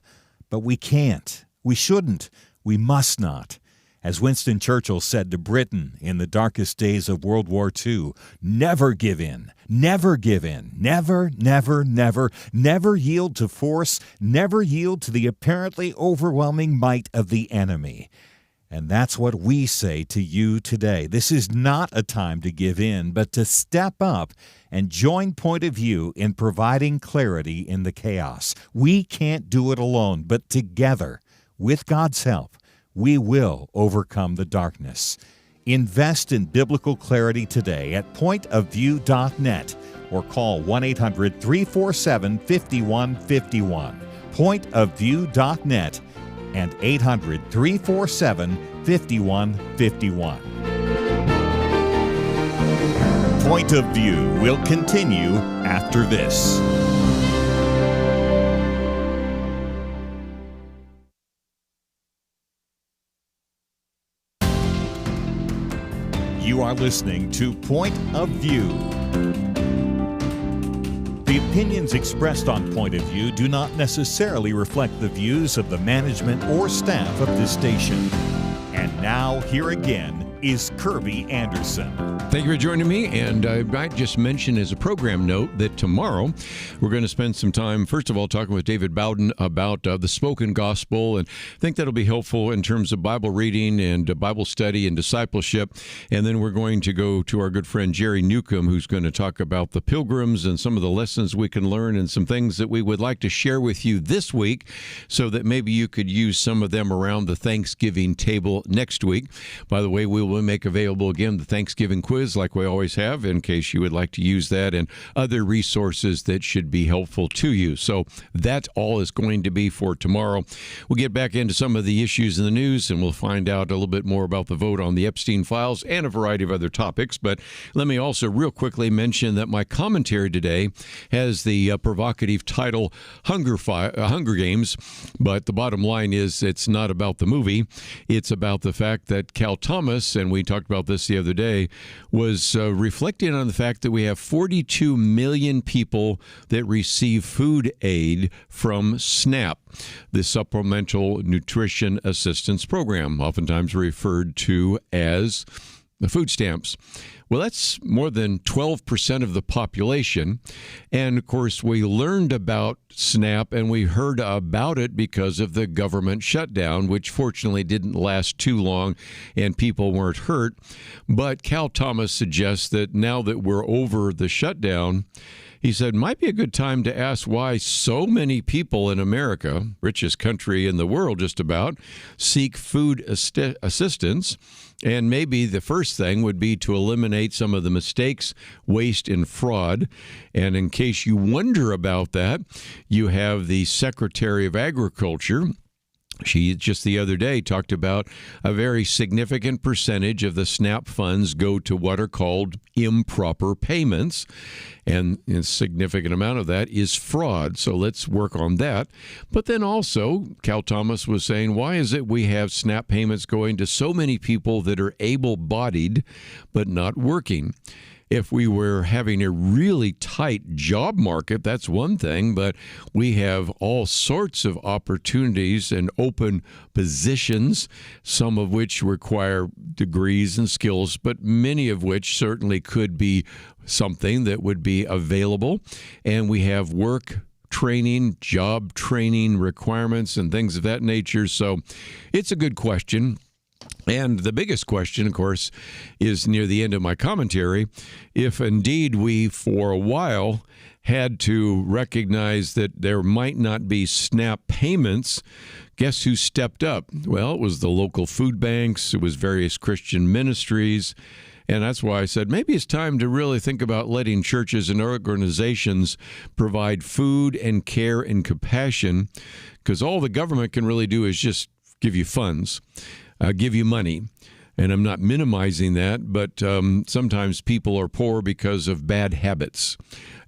But we can't. We shouldn't. We must not. As Winston Churchill said to Britain in the darkest days of World War II, never give in, never give in, never, never, never, never yield to force, never yield to the apparently overwhelming might of the enemy. And that's what we say to you today. This is not a time to give in, but to step up and join Point of View in providing clarity in the chaos. We can't do it alone, but together, with God's help, we will overcome the darkness. Invest in biblical clarity today at pointofview.net or call 1-800-347-5151. Pointofview.net and 800-347-5151. Point of View will continue after this. You are listening to Point of View. The opinions expressed on Point of View do not necessarily reflect the views of the management or staff of this station. And now, here again is Kerby Anderson. Thank you for joining me, and I might just mention as a program note that tomorrow we're going to spend some time, first of all, talking with David Bowden about the spoken gospel, and I think that'll be helpful in terms of Bible reading and Bible study and discipleship. And then we're going to go to our good friend Jerry Newcomb, who's going to talk about the pilgrims and some of the lessons we can learn and some things that we would like to share with you this week so that maybe you could use some of them around the Thanksgiving table next week. By the way, we will make available again the Thanksgiving quiz like we always have in case you would like to use that and other resources that should be helpful to you. So that all is going to be for tomorrow. We'll get back into some of the issues in the news and we'll find out a little bit more about the vote on the Epstein files and a variety of other topics. But let me also real quickly mention that my commentary today has the provocative title Hunger Games, but the bottom line is it's not about the movie. It's about the fact that Cal Thomas, and we talked about this the other day, was reflecting on the fact that we have 42 million people that receive food aid from SNAP, the Supplemental Nutrition Assistance Program, oftentimes referred to as the food stamps. Well, that's more than 12% of the population. And, of course, we learned about SNAP and we heard about it because of the government shutdown, which fortunately didn't last too long and people weren't hurt. But Cal Thomas suggests that now that we're over the shutdown, he said, might be a good time to ask why so many people in America, richest country in the world just about, seek food assistance. And maybe the first thing would be to eliminate some of the mistakes, waste, and fraud. And in case you wonder about that, you have the Secretary of Agriculture. She just the other day talked about a very significant percentage of the SNAP funds go to what are called improper payments, and a significant amount of that is fraud. So let's work on that. But then also, Cal Thomas was saying, why is it we have SNAP payments going to so many people that are able-bodied but not working? If we were having a really tight job market, that's one thing, but we have all sorts of opportunities and open positions, some of which require degrees and skills, but many of which certainly could be something that would be available. And we have work training, job training requirements and things of that nature. So it's a good question. And the biggest question, of course, is near the end of my commentary. If indeed we, for a while, had to recognize that there might not be SNAP payments, guess who stepped up? Well, it was the local food banks. It was various Christian ministries. And that's why I said maybe it's time to really think about letting churches and organizations provide food and care and compassion, because all the government can really do is just give you funds. Give you money. And I'm not minimizing that, but sometimes people are poor because of bad habits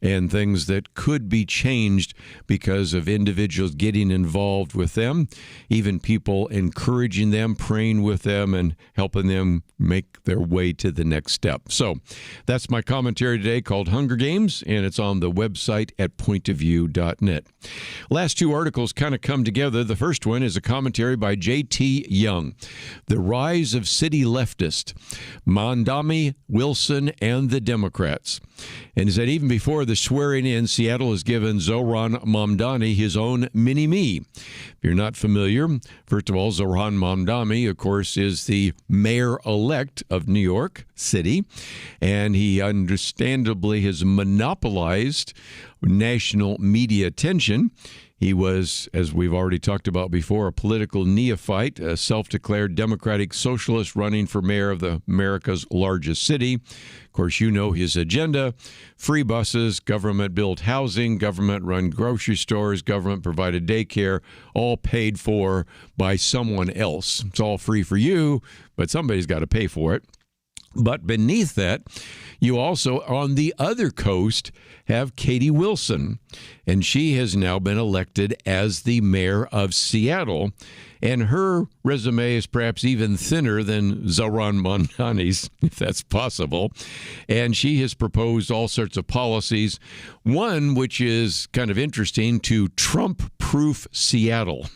and things that could be changed because of individuals getting involved with them, even people encouraging them, praying with them, and helping them make their way to the next step. So that's my commentary today called Hunger Games, and it's on the website at pointofview.net. Last two articles kind of come together. The first one is a commentary by J.T. Young, The Rise of City Leftists, Mamdani, Wilson, and the Democrats. And he said even before the swearing in, Seattle has given Zohran Mamdani his own mini-me. If you're not familiar, first of all, Zohran Mamdani, of course, is the mayor-elect of New York City, and he understandably has monopolized national media attention. He was, as we've already talked about before, a political neophyte, a self-declared Democratic socialist running for mayor of America's largest city. Of course, you know his agenda: free buses, government-built housing, government-run grocery stores, government-provided daycare, all paid for by someone else. It's all free for you, but somebody's got to pay for it. But beneath that, you also, on the other coast, have Katie Wilson, and she has now been elected as the mayor of Seattle, and her resume is perhaps even thinner than Zohran Mamdani's, if that's possible, and she has proposed all sorts of policies, one which is kind of interesting, to Trump-proof Seattle.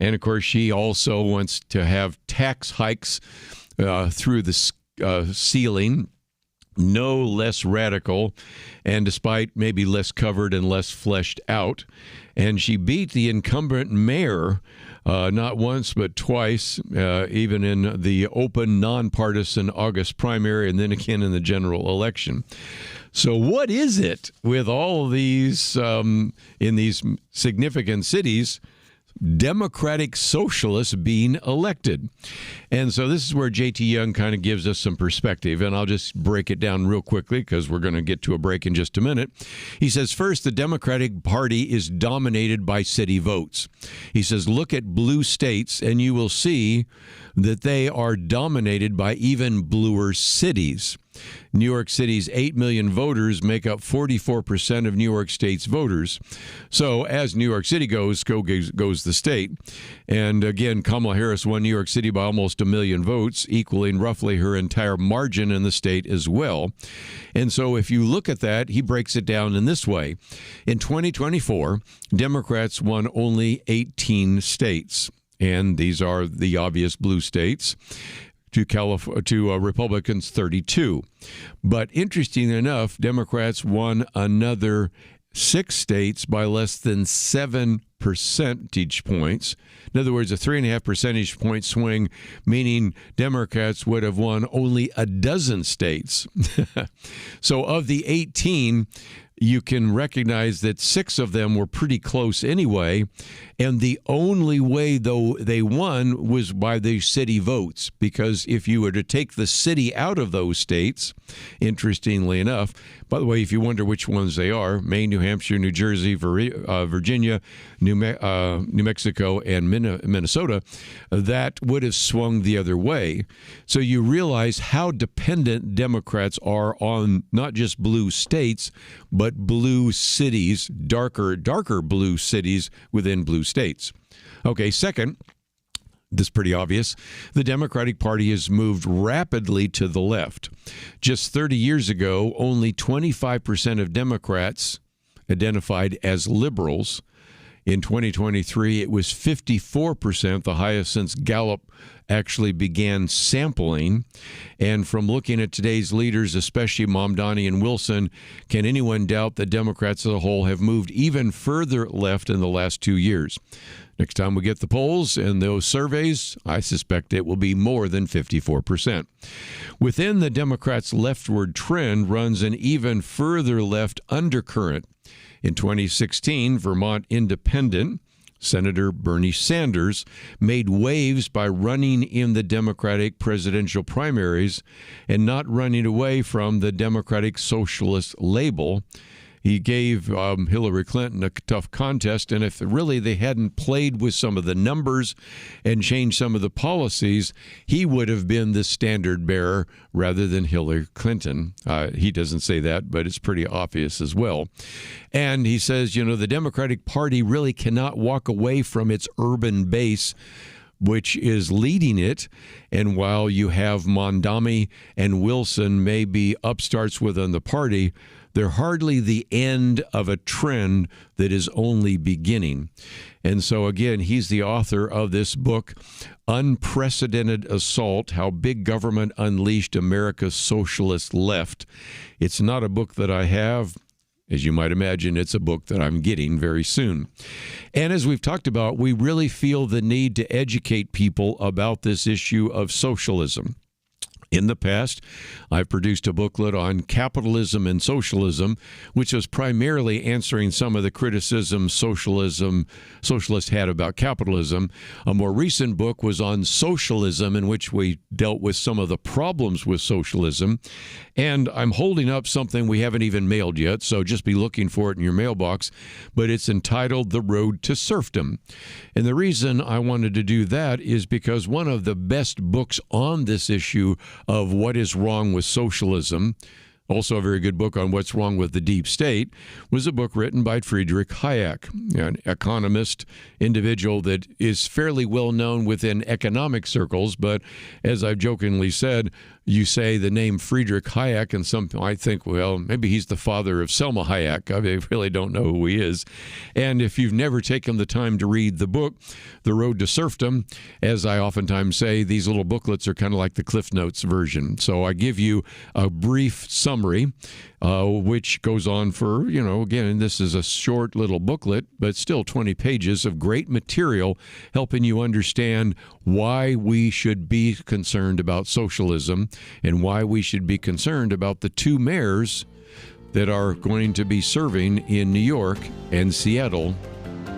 And, of course, she also wants to have tax hikes through the ceiling, no less radical, and despite maybe less covered and less fleshed out. And she beat the incumbent mayor not once but twice, even in the open, nonpartisan August primary and then again in the general election. So what is it with all of these, in these significant cities, Democratic socialists being elected? And so this is where J.T. Young kind of gives us some perspective, and I'll just break it down real quickly because we're going to get to a break in just a minute. He says, first, the Democratic Party is dominated by city votes. He says, look at blue states, and you will see that they are dominated by even bluer cities. New York City's 8 million voters make up 44% of New York State's voters. So as New York City goes the state. And again, Kamala Harris won New York City by almost 1 million votes, equaling roughly her entire margin in the state as well. And so if you look at that, he breaks it down in this way. In 2024, Democrats won only 18 states. And these are the obvious blue states. To Republicans, 32. But interestingly enough, Democrats won another 6 states by less than 7 percentage points. In other words, a 3.5 percentage point swing, meaning Democrats would have won only a dozen states. So of the 18, you can recognize that 6 of them were pretty close anyway, and the only way, though, they won was by the city votes, because if you were to take the city out of those states, interestingly enough, by the way, if you wonder which ones they are, Maine, New Hampshire, New Jersey, Virginia, New Mexico, and Minnesota, that would have swung the other way. So you realize how dependent Democrats are on not just blue states, but blue cities, darker blue cities within blue states. Okay, second, this is pretty obvious, the Democratic Party has moved rapidly to the left. Just 30 years ago, only 25% of Democrats identified as liberals. In 2023, it was 54%, the highest since Gallup actually began sampling. And from looking at today's leaders, especially Mamdani and Wilson, can anyone doubt that Democrats as a whole have moved even further left in the last 2 years? Next time we get the polls and those surveys, I suspect it will be more than 54%. Within the Democrats' leftward trend runs an even further left undercurrent. In 2016, Vermont Independent Senator Bernie Sanders made waves by running in the Democratic presidential primaries and not running away from the Democratic Socialist label. He gave Hillary Clinton a tough contest, and if really they hadn't played with some of the numbers and changed some of the policies, he would have been the standard bearer rather than Hillary Clinton. He doesn't say that, but it's pretty obvious as well. And he says, the Democratic Party really cannot walk away from its urban base, which is leading it. And while you have Mondami and Wilson may be upstarts within the party, they're hardly the end of a trend that is only beginning. And so, again, he's the author of this book, Unprecedented Assault: How Big Government Unleashed America's Socialist Left. It's not a book that I have. As you might imagine, it's a book that I'm getting very soon. And as we've talked about, we really feel the need to educate people about this issue of socialism. In the past, I've produced a booklet on capitalism and socialism, which was primarily answering some of the criticism socialists had about capitalism. A more recent book was on socialism, in which we dealt with some of the problems with socialism. And I'm holding up something we haven't even mailed yet, so just be looking for it in your mailbox. But it's entitled The Road to Serfdom. And the reason I wanted to do that is because one of the best books on this issue of what is wrong with socialism, also a very good book on what's wrong with the deep state, was a book written by Friedrich Hayek, an economist, individual that is fairly well known within economic circles. But as I've jokingly said, you say the name Friedrich Hayek, and some might think, well, maybe he's the father of Selma Hayek. I really don't know who he is. And if you've never taken the time to read the book, The Road to Serfdom, as I oftentimes say, these little booklets are kind of like the Cliff Notes version. So I give you a brief summary, which goes on for, again, this is a short little booklet, but still 20 pages of great material helping you understand why we should be concerned about socialism and why we should be concerned about the two mayors that are going to be serving in New York and Seattle.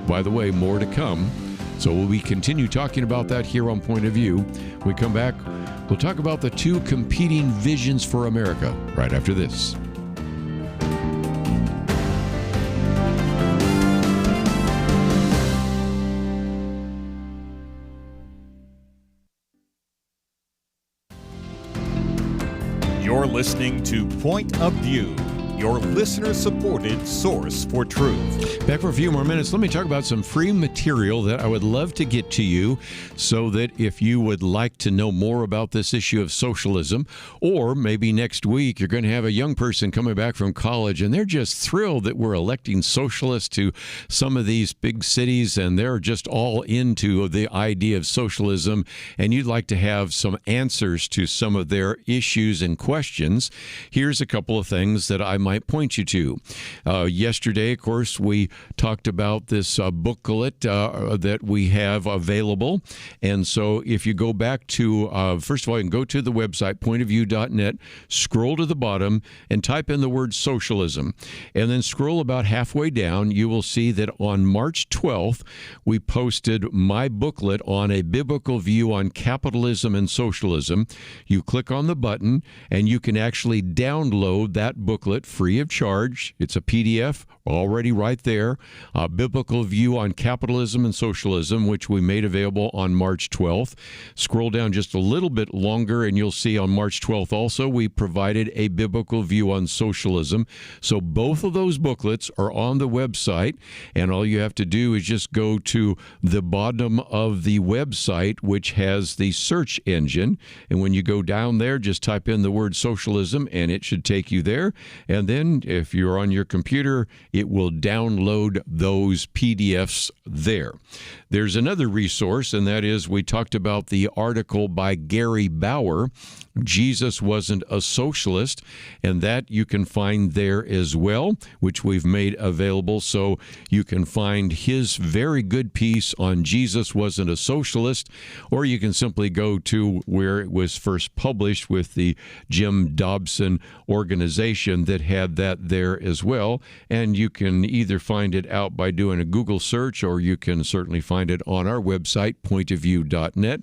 By the way, more to come. So we continue talking about that here on Point of View. When we come back, we'll talk about the two competing visions for America right after this. You're listening to Point of View, your listener-supported source for truth. Back for a few more minutes. Let me talk about some free material that I would love to get to you, so that if you would like to know more about this issue of socialism, or maybe next week you're going to have a young person coming back from college and they're just thrilled that we're electing socialists to some of these big cities, and they're just all into the idea of socialism, and you'd like to have some answers to some of their issues and questions. Here's a couple of things that I might point you to. Yesterday, of course, we talked about this booklet that we have available. And so if you go back to, first of all, you can go to the website, pointofview.net, scroll to the bottom, and type in the word socialism. And then scroll about halfway down. You will see that on March 12th, we posted my booklet on a biblical view on capitalism and socialism. You click on the button, and you can actually download that booklet free of charge. It's a PDF already right there. A biblical view on capitalism and socialism, which we made available on March 12th. Scroll down just a little bit longer, and you'll see on March 12th also we provided a biblical view on socialism. So both of those booklets are on the website, and all you have to do is just go to the bottom of the website, which has the search engine. And when you go down there, just type in the word socialism, and it should take you there. And then if you're on your computer, it will download those PDFs there. There's another resource, and that is we talked about the article by Gary Bauer, Jesus Wasn't a Socialist, and that you can find there as well, which we've made available. So you can find his very good piece on Jesus Wasn't a Socialist, or you can simply go to where it was first published with the Jim Dobson organization that had that there as well. And you can either find it out by doing a Google search, or you can certainly find it on our website, pointofview.net.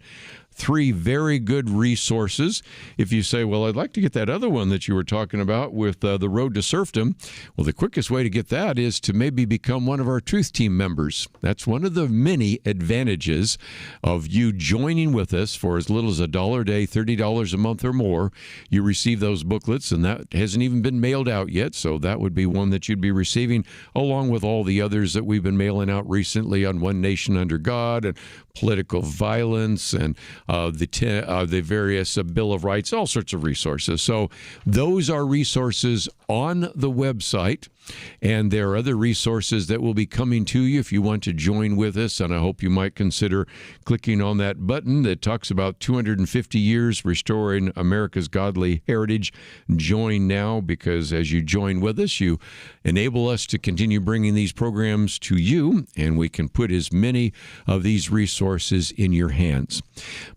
3 very good resources. If you say, well, I'd like to get that other one that you were talking about with the Road to Serfdom, well, the quickest way to get that is to maybe become one of our Truth Team members. That's one of the many advantages of you joining with us for as little as $1 a day, $30 a month or more. You receive those booklets, and that hasn't even been mailed out yet, so that would be one that you'd be receiving, along with all the others that we've been mailing out recently on One Nation Under God and political violence and the various Bill of Rights, all sorts of resources. So those are resources on the website, and there are other resources that will be coming to you if you want to join with us, and I hope you might consider clicking on that button that talks about 250 years restoring America's godly heritage. Join now, because as you join with us, you enable us to continue bringing these programs to you, and we can put as many of these resources in your hands.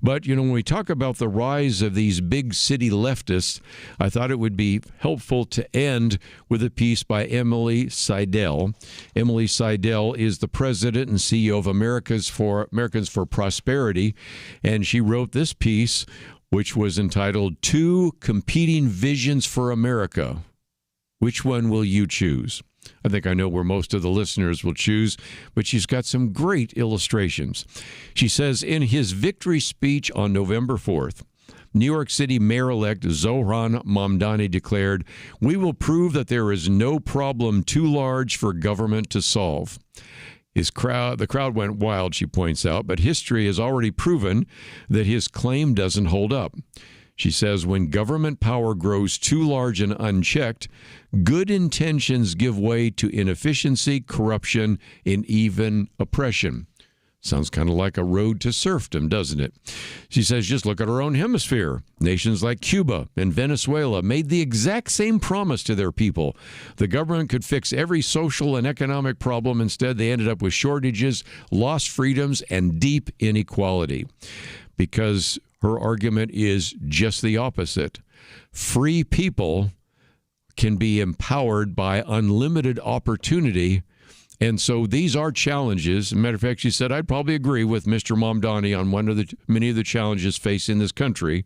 But, when we talk about the rise of these big city leftists, I thought it would be helpful to end with a piece by Emily Seidel. Emily Seidel is the president and CEO of Americans for Prosperity, and she wrote this piece, which was entitled "Two Competing Visions for America. Which one will you choose?" I think I know where most of the listeners will choose, but she's got some great illustrations. She says, in his victory speech on November 4th, New York City Mayor-elect Zohran Mamdani declared, "We will prove that there is no problem too large for government to solve." The crowd went wild, she points out, but history has already proven that his claim doesn't hold up. She says, when government power grows too large and unchecked, good intentions give way to inefficiency, corruption, and even oppression. Sounds kind of like a road to serfdom, doesn't it? She says, just look at our own hemisphere. Nations like Cuba and Venezuela made the exact same promise to their people. The government could fix every social and economic problem. Instead, they ended up with shortages, lost freedoms, and deep inequality. Because her argument is just the opposite. Free people can be empowered by unlimited opportunity. And so these are challenges. As a matter of fact, she said, I'd probably agree with Mr. Mamdani on many of the challenges facing this country.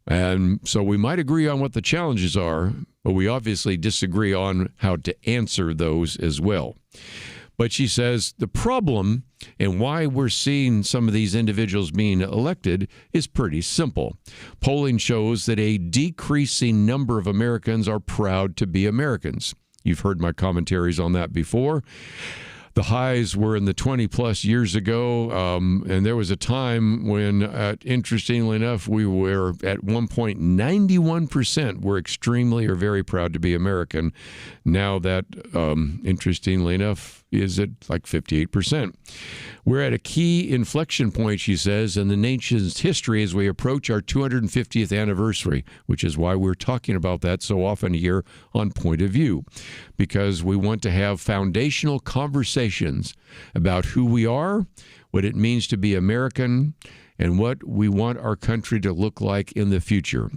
And so we might agree on what the challenges are, but we obviously disagree on how to answer those as well. But she says the problem and why we're seeing some of these individuals being elected is pretty simple. Polling shows that a decreasing number of Americans are proud to be Americans. You've heard my commentaries on that before. The highs were in the 20-plus years ago, and there was a time when, interestingly enough, we were at one point 91% were extremely or very proud to be American. Now that, interestingly enough, is at like 58%. We're at a key inflection point, she says, in the nation's history as we approach our 250th anniversary, which is why we're talking about that so often here on Point of View, because we want to have foundational conversations about who we are, what it means to be American, and what we want our country to look like in the future.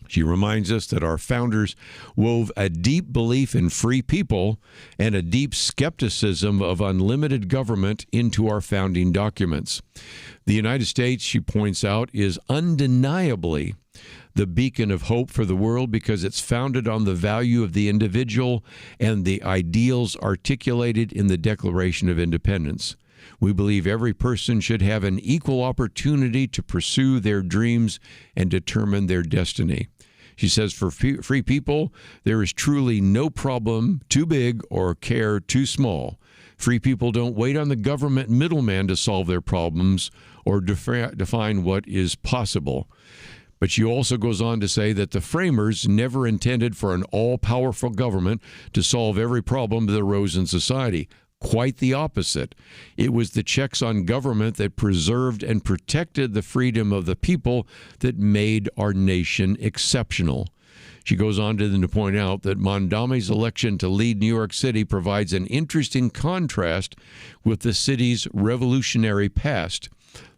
She reminds us that our founders wove a deep belief in free people and a deep skepticism of unlimited government into our founding documents. The United States, she points out, is undeniably the beacon of hope for the world because it's founded on the value of the individual and the ideals articulated in the Declaration of Independence. We believe every person should have an equal opportunity to pursue their dreams and determine their destiny. She says for free people, there is truly no problem too big or care too small. Free people don't wait on the government middleman to solve their problems or define what is possible. But she also goes on to say that the framers never intended for an all-powerful government to solve every problem that arose in society. Quite the opposite. It was the checks on government that preserved and protected the freedom of the people that made our nation exceptional. She goes on to point out that Mamdani's election to lead New York City provides an interesting contrast with the city's revolutionary past.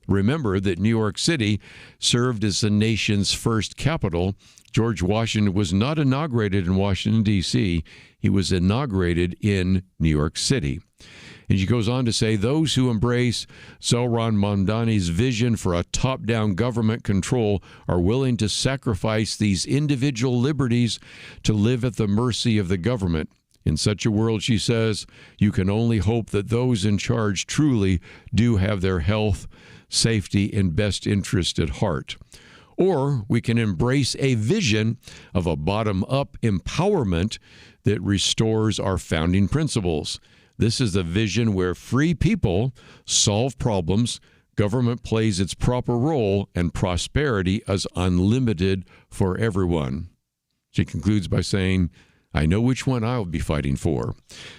Remember that New York City served as the nation's first capital. George Washington was not inaugurated in Washington, D.C. He was inaugurated in New York City. And she goes on to say, those who embrace Zohran Mamdani's vision for a top-down government control are willing to sacrifice these individual liberties to live at the mercy of the government. In such a world, she says, you can only hope that those in charge truly do have their health, safety, and best interest at heart. Or we can embrace a vision of a bottom-up empowerment that restores our founding principles. This is a vision where free people solve problems, government plays its proper role, and prosperity is unlimited for everyone. She concludes by saying, I know which one I'll be fighting for.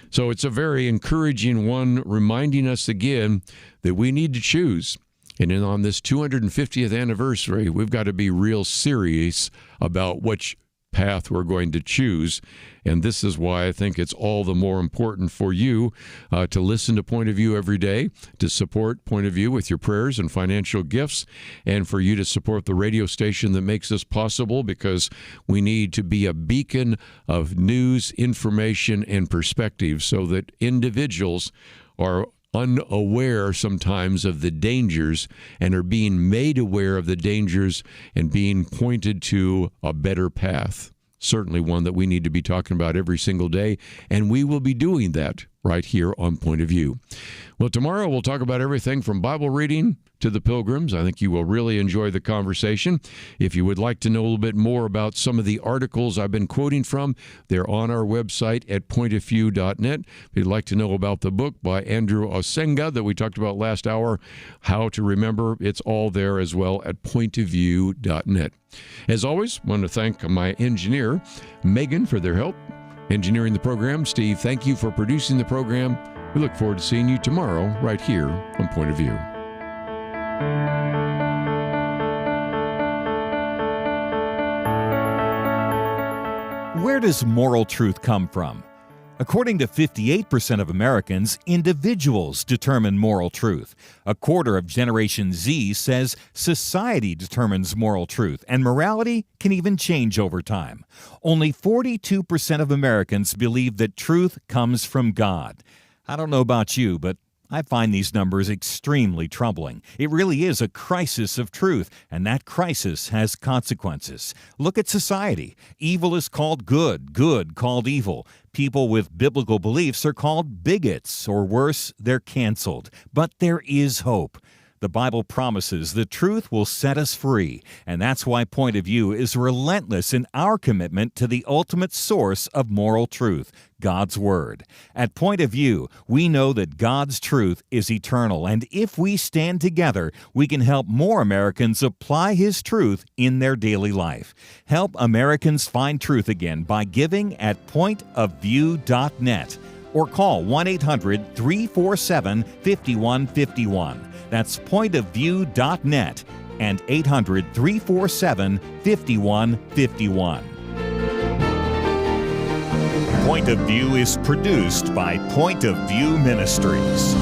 So it's a very encouraging one, reminding us again that we need to choose. And then on this 250th anniversary, we've got to be real serious about which path we're going to choose. And this is why I think it's all the more important for you to listen to Point of View every day, to support Point of View with your prayers and financial gifts, and for you to support the radio station that makes this possible, because we need to be a beacon of news, information, and perspective so that individuals are unaware sometimes of the dangers and are being made aware of the dangers and being pointed to a better path. Certainly one that we need to be talking about every single day, and we will be doing that right here on Point of View. Well, tomorrow we'll talk about everything from Bible reading to the pilgrims. I think you will really enjoy the conversation. If you would like to know a little bit more about some of the articles I've been quoting from, they're on our website at pointofview.net. If you'd like to know about the book by Andrew Osenga that we talked about last hour, How to Remember, it's all there as well at pointofview.net. As always, I want to thank my engineer, Megan, for their help engineering the program. Steve, thank you for producing the program. We look forward to seeing you tomorrow right here on Point of View. Where does moral truth come from? According to 58% of Americans, individuals determine moral truth. A quarter of Generation Z says society determines moral truth, and morality can even change over time. Only 42% of Americans believe that truth comes from God. I don't know about you, but I find these numbers extremely troubling. It really is a crisis of truth, and that crisis has consequences. Look at society. Evil is called good, good called evil. People with biblical beliefs are called bigots, or worse, they're canceled. But there is hope. The Bible promises the truth will set us free, and that's why Point of View is relentless in our commitment to the ultimate source of moral truth, God's Word. At Point of View, we know that God's truth is eternal, and if we stand together, we can help more Americans apply His truth in their daily life. Help Americans find truth again by giving at pointofview.net or call 1-800-347-5151. That's pointofview.net and 800-347-5151. Point of View is produced by Point of View Ministries.